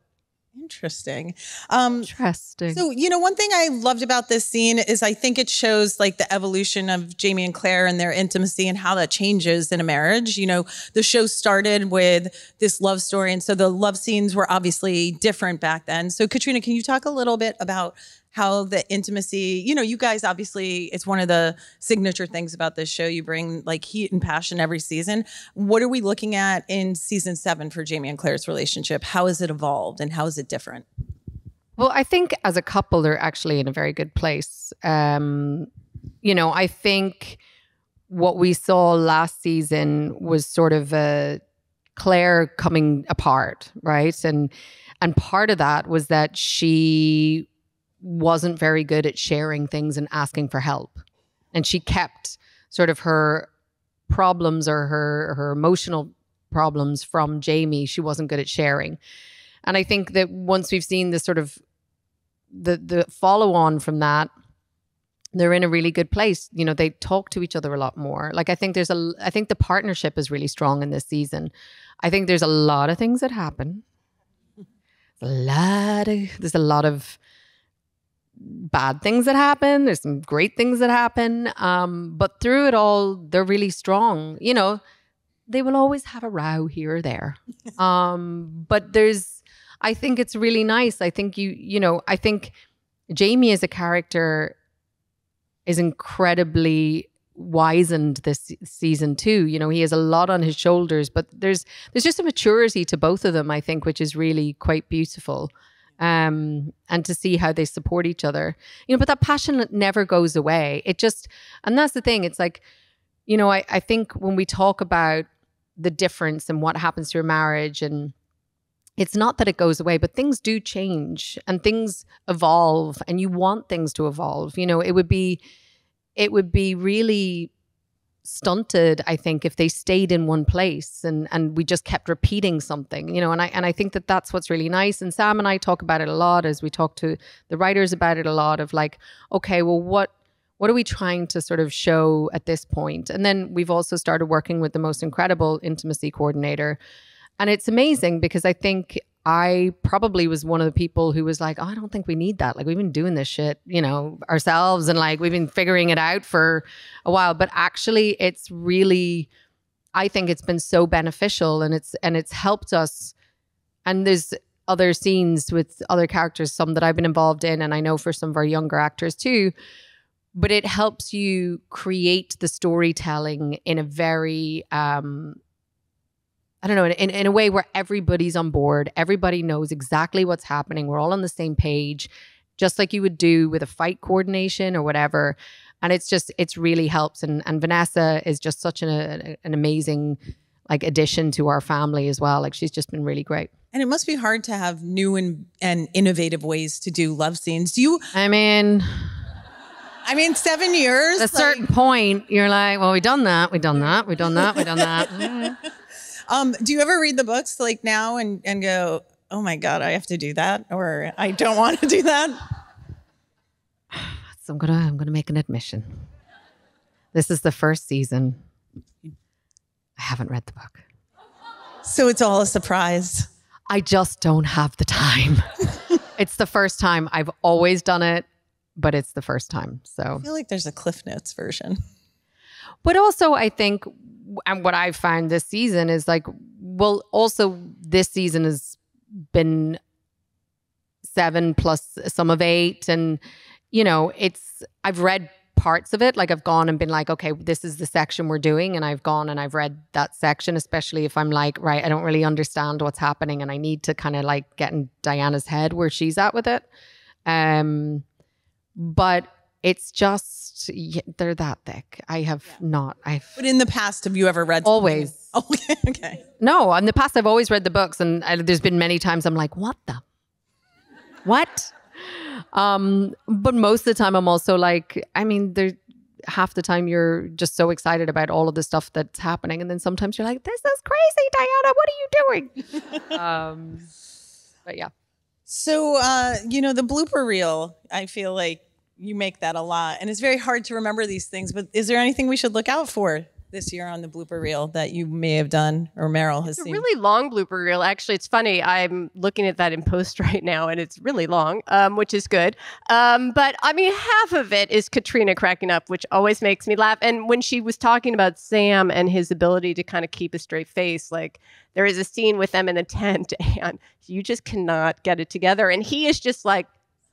Interesting. Interesting. So, one thing I loved about this scene is I think it shows the evolution of Jamie and Claire and their intimacy and how that changes in a marriage. The show started with this love story. And so the love scenes were obviously different back then. So Caitríona, can you talk a little bit about how the intimacy, you guys, obviously, it's one of the signature things about this show. You bring heat and passion every season. What are we looking at in season 7 for Jamie and Claire's relationship? How has it evolved and how is it different? Well, I think as a couple, they're actually in a very good place. I think what we saw last season was sort of Claire coming apart, right? And part of that was that she wasn't very good at sharing things and asking for help. And she kept sort of her problems or her emotional problems from Jamie. She wasn't good at sharing. And I think that once we've seen this sort of the follow on from that, they're in a really good place. They talk to each other a lot more. I think the partnership is really strong in this season. I think there's a lot of things that happen. There's a lot of bad things that happen. There's some great things that happen. But through it all, they're really strong. They will always have a row here or there. But I think it's really nice. I think I think Jamie as a character is incredibly wizened this season too. He has a lot on his shoulders, but there's just a maturity to both of them, I think, which is really quite beautiful. And to see how they support each other, but that passion never goes away. And that's the thing. It's I think when we talk about the difference and what happens to a marriage, and it's not that it goes away, but things do change and things evolve, and you want things to evolve. It would be really stunted, I think, if they stayed in one place and we just kept repeating something, and I think that that's what's really nice. And Sam and I talk about it a lot as we talk to the writers about it a lot of okay, well, what are we trying to sort of show at this point? And then we've also started working with the most incredible intimacy coordinator. And it's amazing because I think I probably was one of the people who was like, oh, I don't think we need that. Like, we've been doing this shit, you know, ourselves, and like we've been figuring it out for a while. But actually, it's really, I think it's been so beneficial, and it's helped us. And there's other scenes with other characters, some that I've been involved in, and I know for some of our younger actors too. But it helps you create the storytelling in a very I don't know, in a way where everybody's on board. Everybody knows exactly what's happening. We're all on the same page, just like you would do with a fight coordination or whatever. And it's really helps. And Vanessa is just such an amazing like addition to our family as well. Like, she's just been really great. And it must be hard to have new and innovative ways to do love scenes. Do you? I mean, 7 years. At a certain point, you're like, well, we've done that. We've done that. We've done that. We've done that. Do you ever read the books like now and go, oh my God, I have to do that, or I don't want to do that? So I'm gonna make an admission. This is the first season. I haven't read the book. So it's all a surprise. I just don't have the time. It's the first time. I've always done it, but it's the first time. So I feel like there's a Cliff Notes version. But also, I think, and what I've found this season is like, well, also this season has been 7 plus some of 8. And, you know, I've read parts of it. Like, I've gone and been like, okay, this is the section we're doing. And I've gone and I've read that section, especially if I'm like, right, I don't really understand what's happening and I need to kind of like get in Diana's head where she's at with it. But it's just, they're that thick. But in the past, have you ever read something? Always. Oh, okay. No, in the past, I've always read the books, and there's been many times I'm like, what? But most of the time I'm also like, half the time you're just so excited about all of the stuff that's happening. And then sometimes you're like, this is crazy, Diana, what are you doing? But yeah. So, the blooper reel, I feel like you make that a lot, and it's very hard to remember these things, but is there anything we should look out for this year on the blooper reel that you may have done or Meryl has seen? It's a really long blooper reel. Actually, it's funny. I'm looking at that in post right now, and it's really long, which is good. But half of it is Caitríona cracking up, which always makes me laugh. And when she was talking about Sam and his ability to kind of keep a straight face, like, there is a scene with them in a tent, and you just cannot get it together. And he is just like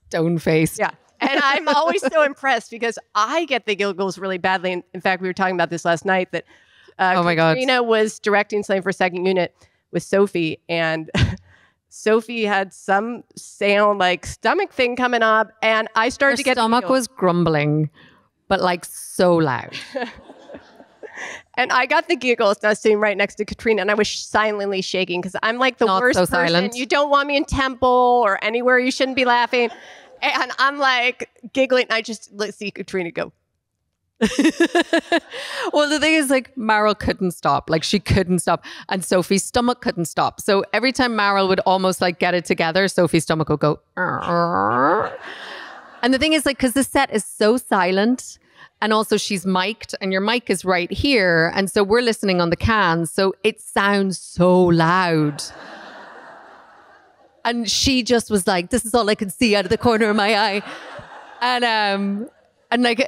stone faced. Yeah. And I'm always so impressed because I get the giggles really badly. And in fact, we were talking about this last night that oh my God. Caitríona was directing something for Second Unit with Sophie, and Sophie had some sound like stomach thing coming up, and I started to get stomach was grumbling, but like so loud. And I got the giggles, and I was sitting right next to Caitríona, and I was silently shaking because I'm like the worst person. Silent. You don't want me in Temple or anywhere you shouldn't be laughing. And I'm like giggling, and I just see Caitríona go. Well, the thing is, like, Meryl couldn't stop. Like, she couldn't stop. And Sophie's stomach couldn't stop. So every time Meryl would almost like get it together, Sophie's stomach would go. And the thing is, like, because the set is so silent, and also she's mic'd, and your mic is right here. And so we're listening on the cans. So it sounds so loud. And she just was like, this is all I can see out of the corner of my eye. And like,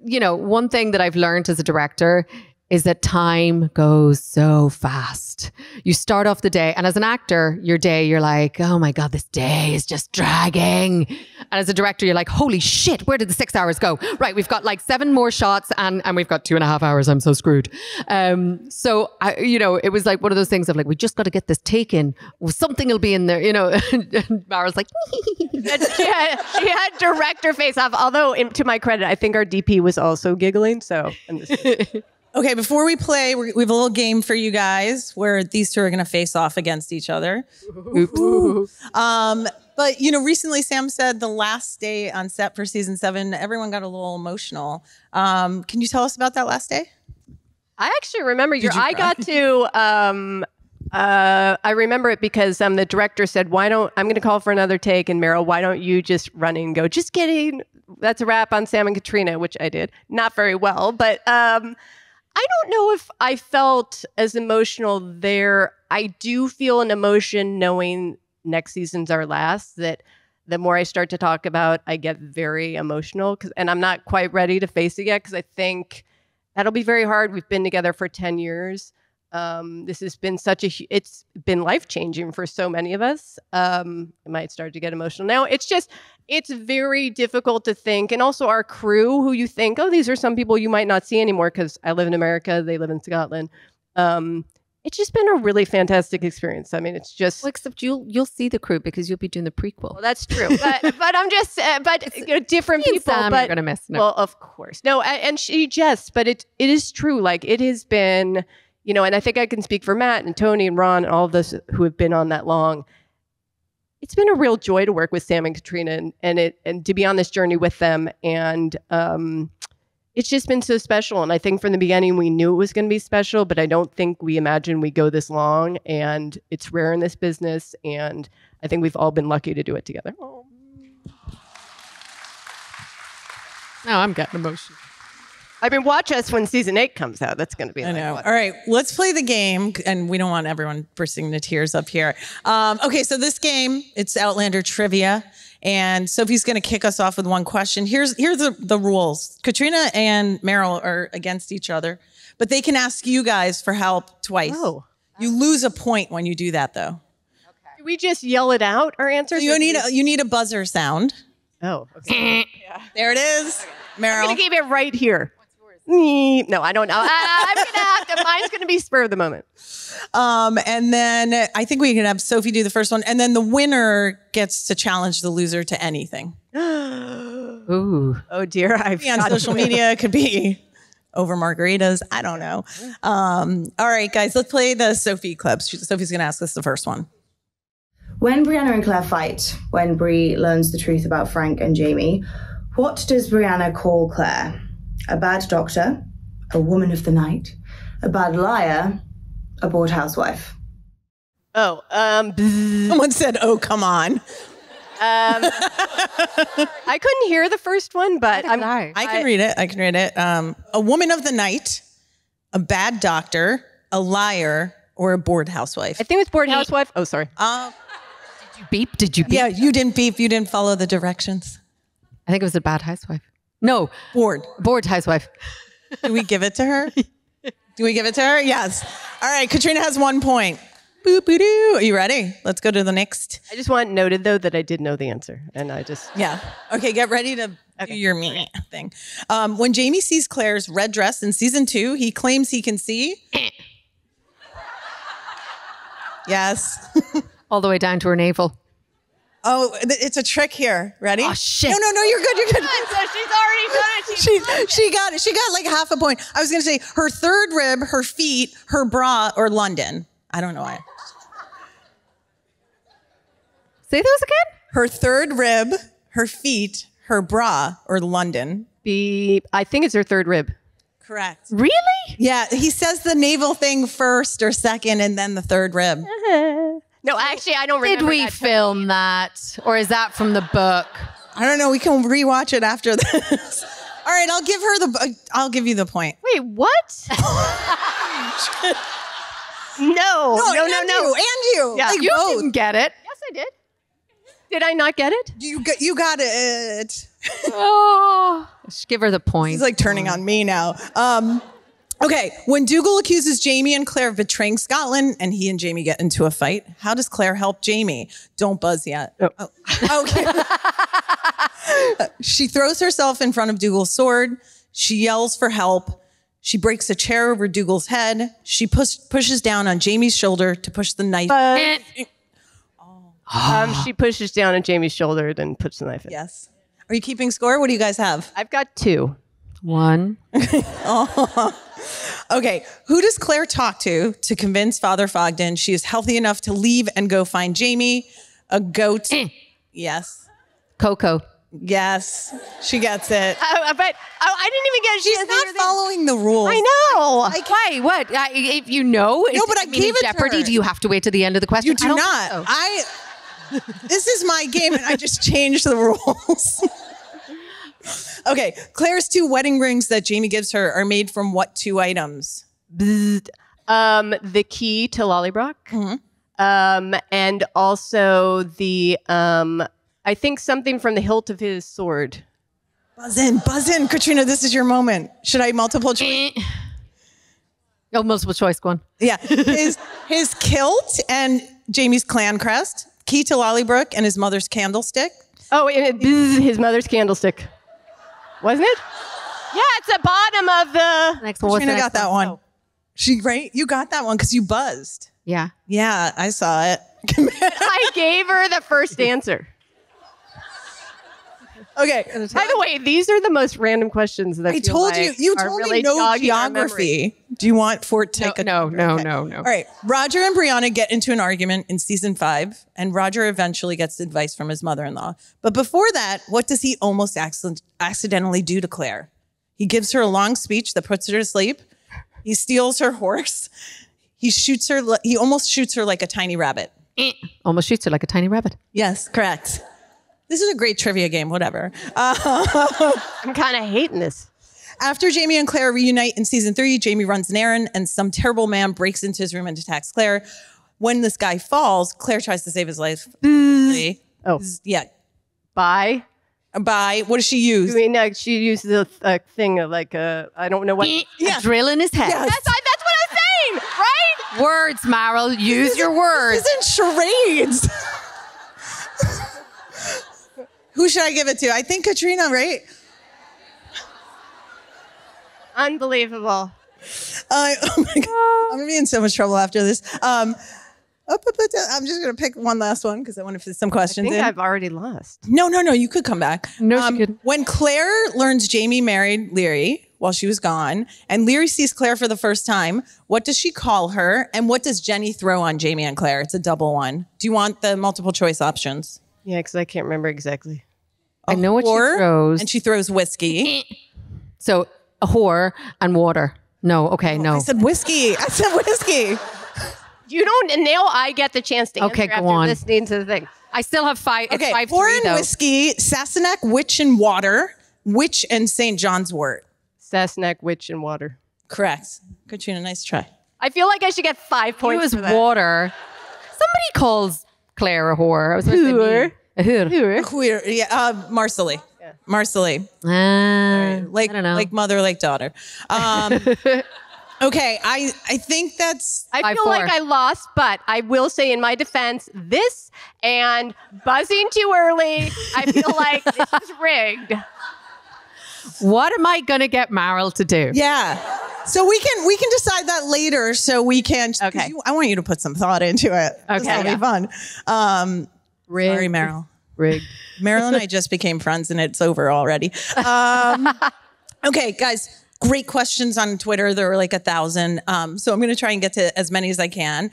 one thing that I've learned as a director is that time goes so fast. You start off the day, and as an actor, you're like, oh my God, this day is just dragging. And as a director, you're like, holy shit, where did the 6 hours go? Right, we've got like 7 more shots, and we've got 2.5 hours. I'm so screwed. So it was like one of those things of like, we just got to get this taken. Well, something will be in there, And Mara's like, she had director face off. Although, to my credit, I think our DP was also giggling. So. Okay, before we play, we have a little game for you guys where these two are going to face off against each other. Oops. But, recently Sam said the last day on set for season 7, everyone got a little emotional. Can you tell us about that last day? I actually remember I got to, I remember it because the director said, I'm going to call for another take. And Meryl, why don't you just run in and go, just kidding. That's a wrap on Sam and Caitríona, which I did. Not very well, but I don't know if I felt as emotional there. I do feel an emotion knowing next season's our last, that the more I start to talk about, I get very emotional. And I'm not quite ready to face it yet because I think that'll be very hard. We've been together for 10 years. This has been it's been life-changing for so many of us. I might start to get emotional now. It's very difficult to think. And also our crew, who you think, oh, these are some people you might not see anymore because I live in America, they live in Scotland. It's just been a really fantastic experience. I mean, it's just... Well, except you'll see the crew because you'll be doing the prequel. Well, that's true. But I'm just... different people. Sam, but you're going to miss. No. Well, of course. No, and she just... But it is true. Like, it has been... and I think I can speak for Matt and Tony and Ron and all of those who have been on that long. It's been a real joy to work with Sam and Caitríona and to be on this journey with them. And it's just been so special. And I think from the beginning, we knew it was going to be special, but I don't think we imagined we go this long. And it's rare in this business. And I think we've all been lucky to do it together. Oh. Now I'm getting emotional. I mean, watch us when season 8 comes out. That's going to be I know. All right, let's play the game. And we don't want everyone bursting into tears up here. Okay, so this game, it's Outlander trivia. And Sophie's going to kick us off with one question. Here's the rules. Caitríona and Maril are against each other, but they can ask you guys for help twice. Oh. You lose a point when you do that, though. Okay. Do we just yell it out, our answers? So you need a buzzer sound. Oh, okay. Yeah. There it is. Okay. Maril. I'm going to keep it right here. No, I don't know. I'm going to have to, mine's going to be spur of the moment. And then I think we can have Sophie do the first one. And then the winner gets to challenge the loser to anything. Ooh. Oh, dear. Could be on social media. It could be over margaritas. I don't know. All right, guys, let's play the Sophie clips. Sophie's going to ask us the first one. When Brianna and Claire fight, when Bri learns the truth about Frank and Jamie, what does Brianna call Claire? A bad doctor, a woman of the night, a bad liar, a bored housewife. Oh, someone said, "Oh, come on." I couldn't hear the first one, but I can read it. I can read it. A woman of the night, a bad doctor, a liar, or a bored housewife. I think it's bored housewife. Oh, sorry. Did you beep? Did you beep? Yeah, you didn't beep. You didn't follow the directions. I think it was a bad housewife. No. Bored housewife. Do we give it to her? Do we give it to her? Yes. All right. Caitríona has 1 point. Boop, boop, doo. Are you ready? Let's go to the next. I just want noted, though, that I did know the answer. And I just... Yeah. Okay. Get ready to do your me thing. When Jamie sees Claire's red dress in season 2, he claims he can see. Yes. All the way down to her navel. Oh, it's a trick here. Ready? Oh, shit. No, you're good. You're good. So she's already done it. She got it. She got like half a point. I was going to say her third rib, her feet, her bra, or London. I don't know why. Say those again? Her third rib, her feet, her bra, or London. I think it's her third rib. Correct. Really? Yeah, he says the navel thing first or second and then the third rib. No, actually, I don't remember. Did we film that? Or is that from the book? I don't know. We can rewatch it after this. All right, I'll give you the point. Wait, what? No. And you. Yeah. Like You both. didn't get it. Yes, I did. Did I not get it? You got it. Oh, just give her the point. He's like turning on me now. Okay, when Dougal accuses Jamie and Claire of betraying Scotland and he and Jamie get into a fight, how does Claire help Jamie? Don't buzz yet. Oh. Okay. She throws herself in front of Dougal's sword. She yells for help. She breaks a chair over Dougal's head. She pushes down on Jamie's shoulder to push the knife. She pushes down on Jamie's shoulder, then puts the knife in. Yes. Are you keeping score? What do you guys have? I've got 2. 1. Okay. Who does Claire talk to convince Father Fogden she is healthy enough to leave and go find Jamie? A goat. Yes. Coco. Yes. She gets it. But I didn't even get it. She's not following the rules. I know. Why? What? If you know, No, but I gave it to Jeopardy. her. Do you have to wait to the end of the question? You do not. This is my game and I just changed the rules. Okay. Claire's 2 wedding rings that Jamie gives her are made from what 2 items? The key to Lollybrock, And also the, I think something from the hilt of his sword. Buzz in, Caitríona. This is your moment. Should I multiple choice? Oh, multiple choice, go on. Yeah, his kilt and Jamie's clan crest, key to Lollybrook, and his mother's candlestick. Oh, and his mother's candlestick, wasn't it? Yeah, it's the bottom of the. Next one. Caitríona got that one. Right? You got that one because you buzzed. Yeah. Yeah, I saw it. I gave her the first answer. Okay. By the way, these are the most random questions that I told you. You told me no geography. Do you want Fort Take? No. All right. Roger and Brianna get into an argument in season 5, and Roger eventually gets advice from his mother-in-law. But before that, what does he almost accidentally do to Claire? He gives her a long speech that puts her to sleep. He steals her horse. He shoots her. He almost shoots her like a tiny rabbit. Almost shoots her like a tiny rabbit. Yes, correct. This is a great trivia game, whatever. I'm kind of hating this. After Jamie and Claire reunite in season 3, Jamie runs an errand and some terrible man breaks into his room and attacks Claire. When this guy falls, Claire tries to save his life. Oh. Yeah. Bye. What does she use? I mean, she uses a thing of like I don't know what. A drill in his head. Yes. That's what I was saying, right? Words, Maril. Use your words. This isn't charades. Who should I give it to? I think Caitríona, right? Unbelievable. Oh my God. I'm going to be in so much trouble after this. I'm just going to pick one last one because I want to fit some questions I think in. I've already lost. No. You could come back. No, she couldn't. When Claire learns Jamie married Leary while she was gone, and Leary sees Claire for the first time, what does she call her? And what does Jenny throw on Jamie and Claire? It's a double one. Do you want the multiple choice options? Yeah, because I can't remember exactly. I know what she throws. And she throws whiskey. So a whore and water. No, okay, no. I said whiskey. You don't. Now I get the chance to answer Okay, go after on. listening to the thing. I still have 5. It's Okay, 5-3 whore and though. whiskey, Sassenach, witch and water, witch and St. John's wort. Sassenach, witch, and water. Correct. Caitríona, nice try. I feel like I should get 5 It points was for that. water. Somebody calls Claire a whore. I was supposed to Whore. say a whore. Queer, yeah, Marcelly. Yeah. Marcelly. I don't know. Like mother, like daughter. Okay, I think that's... I feel 5-4. like I lost, but I will say in my defense, this and buzzing too early, I feel like this is rigged. What am I going to get Maril to do? Yeah. So we can decide that later. So we can... Okay. I want you to put some thought into it. Okay. That'll be fun. Rigged. Sorry, Meryl. Rigged. Meryl and I just became friends and it's over already. Okay, guys, great questions on Twitter. There were like 1,000. So I'm going to try and get to as many as I can.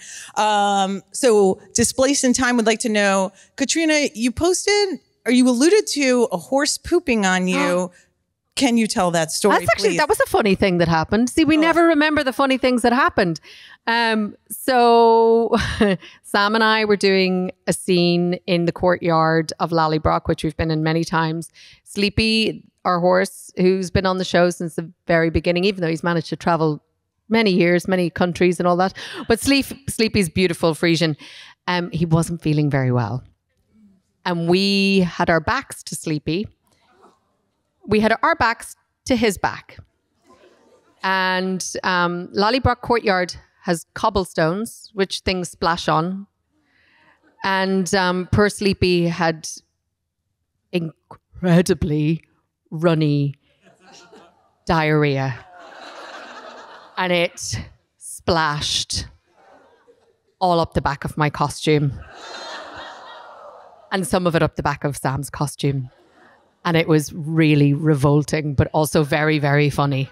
So Displaced in Time would like to know, Caitríona, you posted, or you alluded to a horse pooping on you. Can you tell that story, That's actually, please? that was a funny thing that happened. See, we never remember the funny things that happened. So Sam and I were doing a scene in the courtyard of Lollybrook, which we've been in many times. Sleepy, our horse, who's been on the show since the very beginning, even though he's managed to travel many years, many countries and all that. But Sleepy's beautiful Frisian. He wasn't feeling very well. And we had our backs to Sleepy. We had our backs to his back. And Lollybrook Courtyard has cobblestones, which things splash on. And poor Sleepy had incredibly runny diarrhea. And it splashed all up the back of my costume. And some of it up the back of Sam's costume. And it was really revolting, but also very, very funny.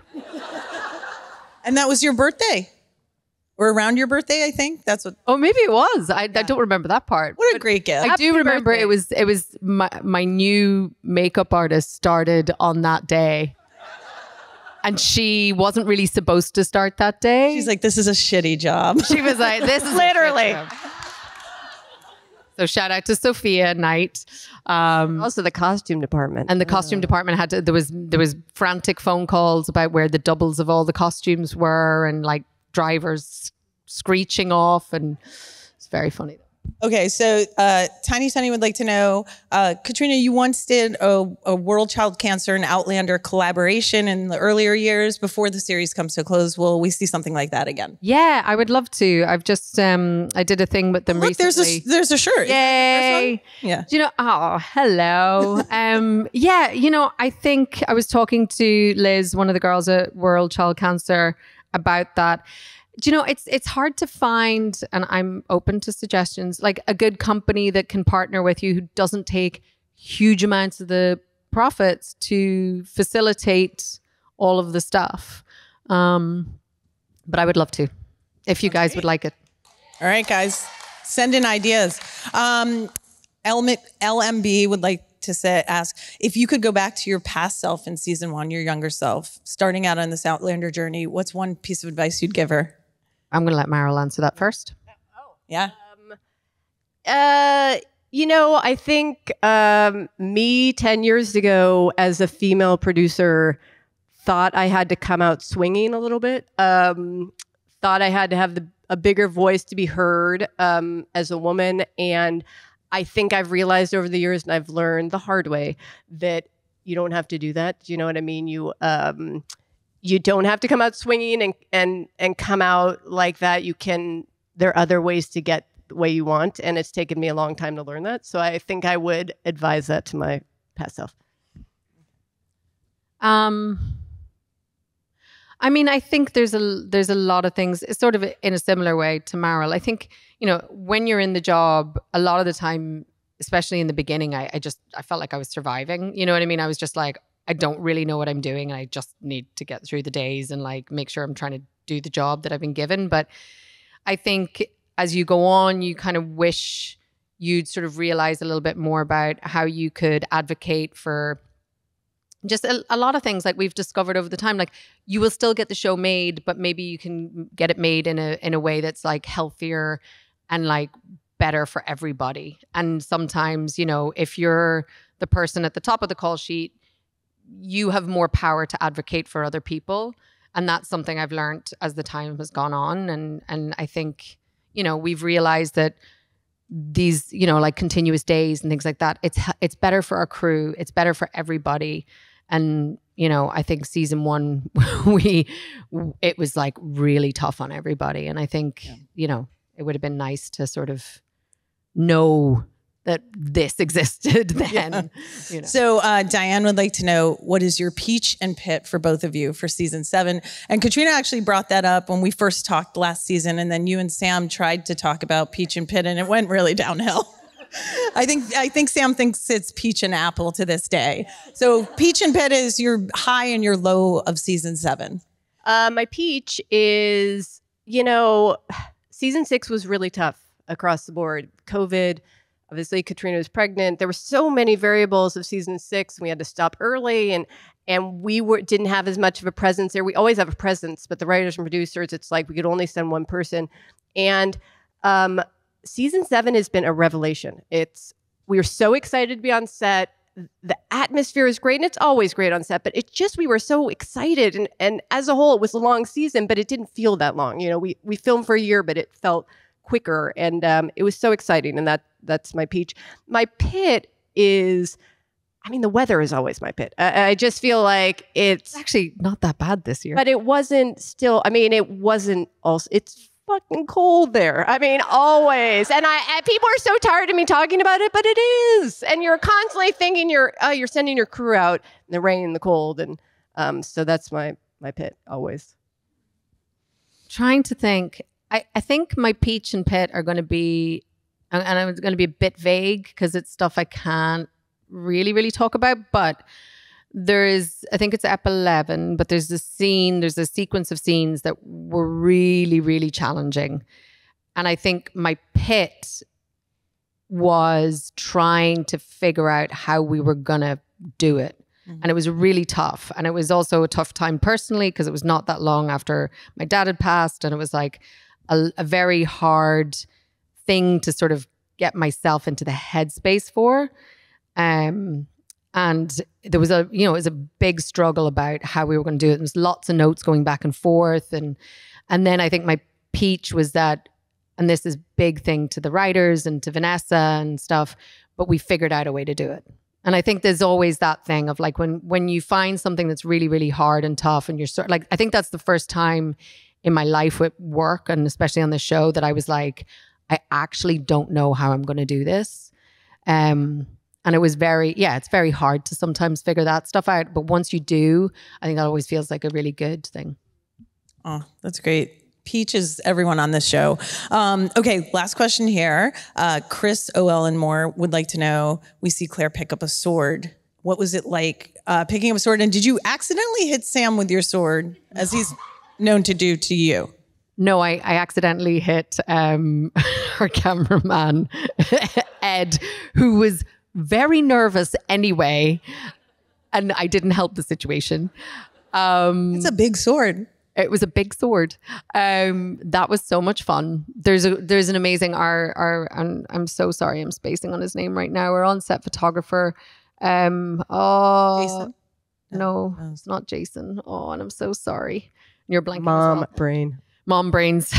And that was your birthday? Or around your birthday, I think? That's what... Oh, maybe it was. I don't remember that part. What a great gift. I do remember birthday. it was my new makeup artist started on that day. And she wasn't really supposed to start that day. She's like, this is a shitty job. She was like, this is Literally. So shout out to Sophia Knight. Also the costume department. And the costume department had to, there was frantic phone calls about where the doubles of all the costumes were and like drivers screeching off, and it's very funny. Okay, so Tiny Sunny would like to know, Caitríona, you once did a World Child Cancer and Outlander collaboration in the earlier years before the series comes to a close. Will we see something like that again? Yeah, I would love to. I've just, I did a thing with them recently. There's a shirt. Yay. Yeah. Do you know, oh, hello. Yeah, you know, I think I was talking to Liz, one of the girls at World Child Cancer, about that. Do you know, it's hard to find, and I'm open to suggestions, like a good company that can partner with you who doesn't take huge amounts of the profits to facilitate all of the stuff. But I would love to, if you guys would like it. All right, guys, send in ideas. LMB would like to ask, if you could go back to your past self in season 1, your younger self, starting out on this Outlander journey, what's one piece of advice you'd give her? I'm going to let Maril answer that first. Yeah. You know, I think me 10 years ago as a female producer thought I had to come out swinging a little bit. Thought I had to have a bigger voice to be heard as a woman. And I think I've realized over the years, and I've learned the hard way, that you don't have to do that. Do you know what I mean? You don't have to come out swinging and come out like that. You can. There are other ways to get the way you want, and it's taken me a long time to learn that. So I think I would advise that to my past self. I mean, I think there's a lot of things. It's sort of in a similar way to Maril. I think, you know, when you're in the job, a lot of the time, especially in the beginning, I felt like I was surviving. You know what I mean? I was just like, I don't really know what I'm doing, and I just need to get through the days and like make sure I'm trying to do the job that I've been given. But I think as you go on, you kind of wish you'd sort of realize a little bit more about how you could advocate for just a lot of things like we've discovered over the time. Like, you will still get the show made, but maybe you can get it made in a way that's like healthier and like better for everybody. And sometimes, you know, if you're the person at the top of the call sheet, you have more power to advocate for other people. And that's something I've learned as the time has gone on. And I think, you know, we've realized that these, you know, like continuous days and things like that, it's better for our crew. It's better for everybody. And, you know, I think season 1, it was like really tough on everybody. And I think, you know, it would have been nice to sort of know that this existed then. You know. So Diane would like to know, what is your peach and pit for both of you for season 7? And Caitríona actually brought that up when we first talked last season, and then you and Sam tried to talk about peach and pit, and it went really downhill. I think Sam thinks it's peach and apple to this day. So peach and pit is your high and your low of season 7. My peach is, you know, season 6 was really tough across the board. COVID. Obviously, Caitríona was pregnant. There were so many variables of season 6. We had to stop early, and we didn't have as much of a presence there. We always have a presence, but the writers and producers, it's like we could only send one person. And season 7 has been a revelation. We were so excited to be on set. The atmosphere is great, and it's always great on set. But we were so excited, and as a whole, it was a long season, but it didn't feel that long. You know, we filmed for a year, but it felt quicker, and it was so exciting, and that's my peach. My pit is, I mean, the weather is always my pit. I just feel like it's actually not that bad this year. But it wasn't still, I mean, it wasn't also, it's fucking cold there. I mean, always. And people are so tired of me talking about it, but it is. And you're constantly thinking you're sending your crew out in the rain and the cold. And so that's my pit always. Trying to think. I think my peach and pit are going to be, and I'm going to be a bit vague because it's stuff I can't really talk about, but I think it's Ep 11, but there's a sequence of scenes that were really challenging. And I think my pit was trying to figure out how we were going to do it. And it was really tough. And it was also a tough time personally because it was not that long after my dad had passed. And it was like a very hard thing to sort of get myself into the headspace for. And there was it was a big struggle about how we were going to do it. There was lots of notes going back and forth. And then I think my peach was that and this is big thing to the writers and to Vanessa and stuff, but we figured out a way to do it. And I think there's always that thing of like when you find something that's really, really hard and tough and you're like, I think that's the first time in my life with work and especially on the show that I was like, I actually don't know how I'm going to do this. And it was it's very hard to sometimes figure that stuff out. But once you do, I think that always feels like a really good thing. Oh, that's great. Peach is everyone on this show. Okay, last question here. Chris, OL, and more would like to know, we see Claire pick up a sword. What was it like picking up a sword? And did you accidentally hit Sam with your sword, as he's known to do to you? No, I accidentally hit our cameraman, Ed, who was very nervous anyway, and I didn't help the situation. It's a big sword. It was a big sword. That was so much fun. There's an amazing I'm so sorry, I'm spacing on his name right now. We're on set photographer. Jason? No, it's not Jason. Oh, and I'm so sorry. You're blanking. Mom brains.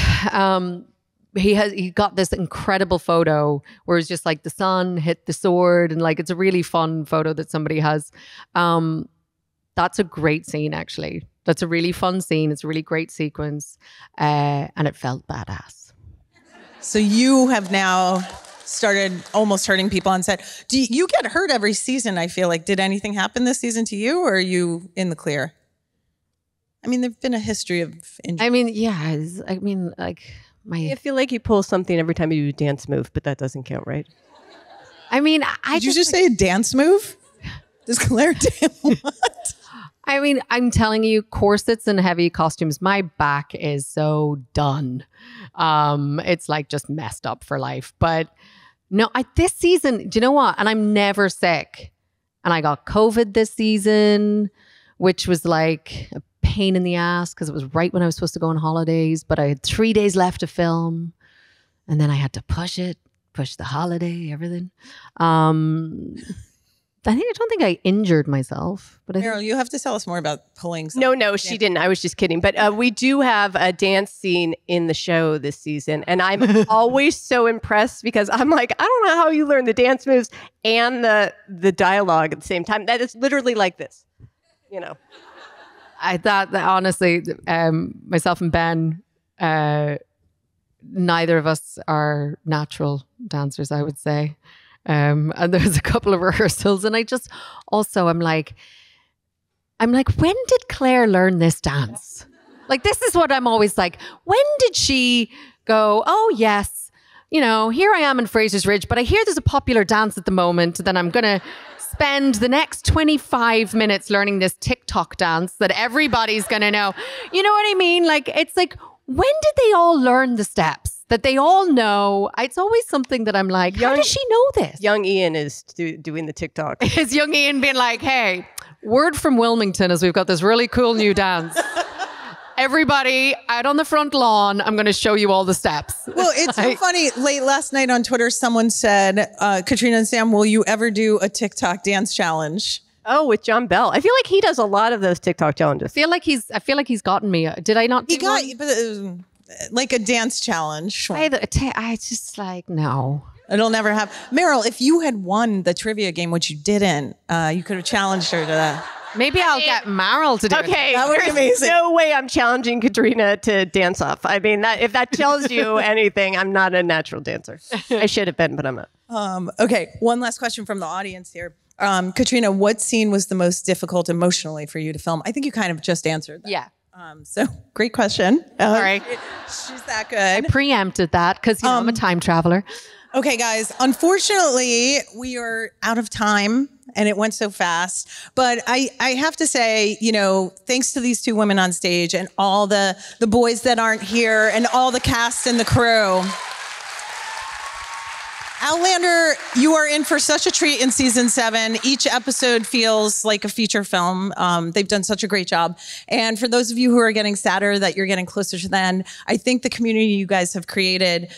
He got this incredible photo where it's just like the sun hit the sword, and like it's a really fun photo that somebody has. That's a great scene, actually. That's a really fun scene. It's a really great sequence, and it felt badass. So you have now started almost hurting people on set. Do you get hurt every season? I feel like, did anything happen this season to you, or are you in the clear? I mean, there've been a history of injury. I mean, yeah. I mean, like I feel like you pull something every time you do a dance move, but that doesn't count, right? I mean, did you just say a dance move? Does Claire dance? What? I mean, I'm telling you, corsets and heavy costumes, my back is so done. It's like just messed up for life. But no, this season, do you know what? And I'm never sick. And I got COVID this season, which was like a pain in the ass because it was right when I was supposed to go on holidays. But I had 3 days left to film. And then I had to push the holiday, everything. I don't think I injured myself. But Meryl, you have to tell us more about pulling something. No, she didn't. I was just kidding. But we do have a dance scene in the show this season. And I'm always so impressed because I'm like, I don't know how you learn the dance moves and the dialogue at the same time. That is literally like this, you know. I thought that honestly, myself and Ben, neither of us are natural dancers, I would say. And there was a couple of rehearsals, and I'm like, when did Claire learn this dance? Like, this is what I'm always like, when did she go, oh yes, you know, here I am in Fraser's Ridge, but I hear there's a popular dance at the moment, then I'm going to spend the next 25 minutes learning this TikTok dance that everybody's going to know. You know what I mean? Like, it's like, when did they all learn the steps? That they all know. It's always something that I'm like, how does she know this? Young Ian is doing the TikTok. Is young Ian being like, hey, word from Wilmington is we've got this really cool new dance. Everybody out on the front lawn, I'm going to show you all the steps. Well, it's so funny. Late last night on Twitter, someone said, Caitríona and Sam, will you ever do a TikTok dance challenge? Oh, with John Bell. I feel like he does a lot of those TikTok challenges. I feel like he's gotten me. Did I not? Like a dance challenge. I just like, no. It'll never happen. Meryl, if you had won the trivia game, which you didn't, you could have challenged her to that. Maybe I'll get Meryl to do it. Okay, that would be amazing. No way I'm challenging Caitríona to dance off. I mean, if that tells you anything, I'm not a natural dancer. I should have been, but I'm not. Okay, one last question from the audience here. Caitríona, what scene was the most difficult emotionally for you to film? I think you kind of just answered that. Yeah. So great question. All right. She's that good. I preempted that because I'm a time traveler. Okay, guys. Unfortunately, we are out of time and it went so fast. But I have to say, you know, thanks to these two women on stage and all the boys that aren't here and all the cast and the crew. Outlander, you are in for such a treat in season 7. Each episode feels like a feature film. They've done such a great job. And for those of you who are getting sadder that you're getting closer to the end, I think the community you guys have created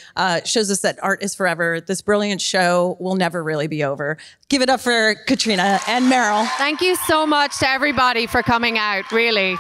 shows us that art is forever. This brilliant show will never really be over. Give it up for Caitríona and Meryl. Thank you so much to everybody for coming out, really.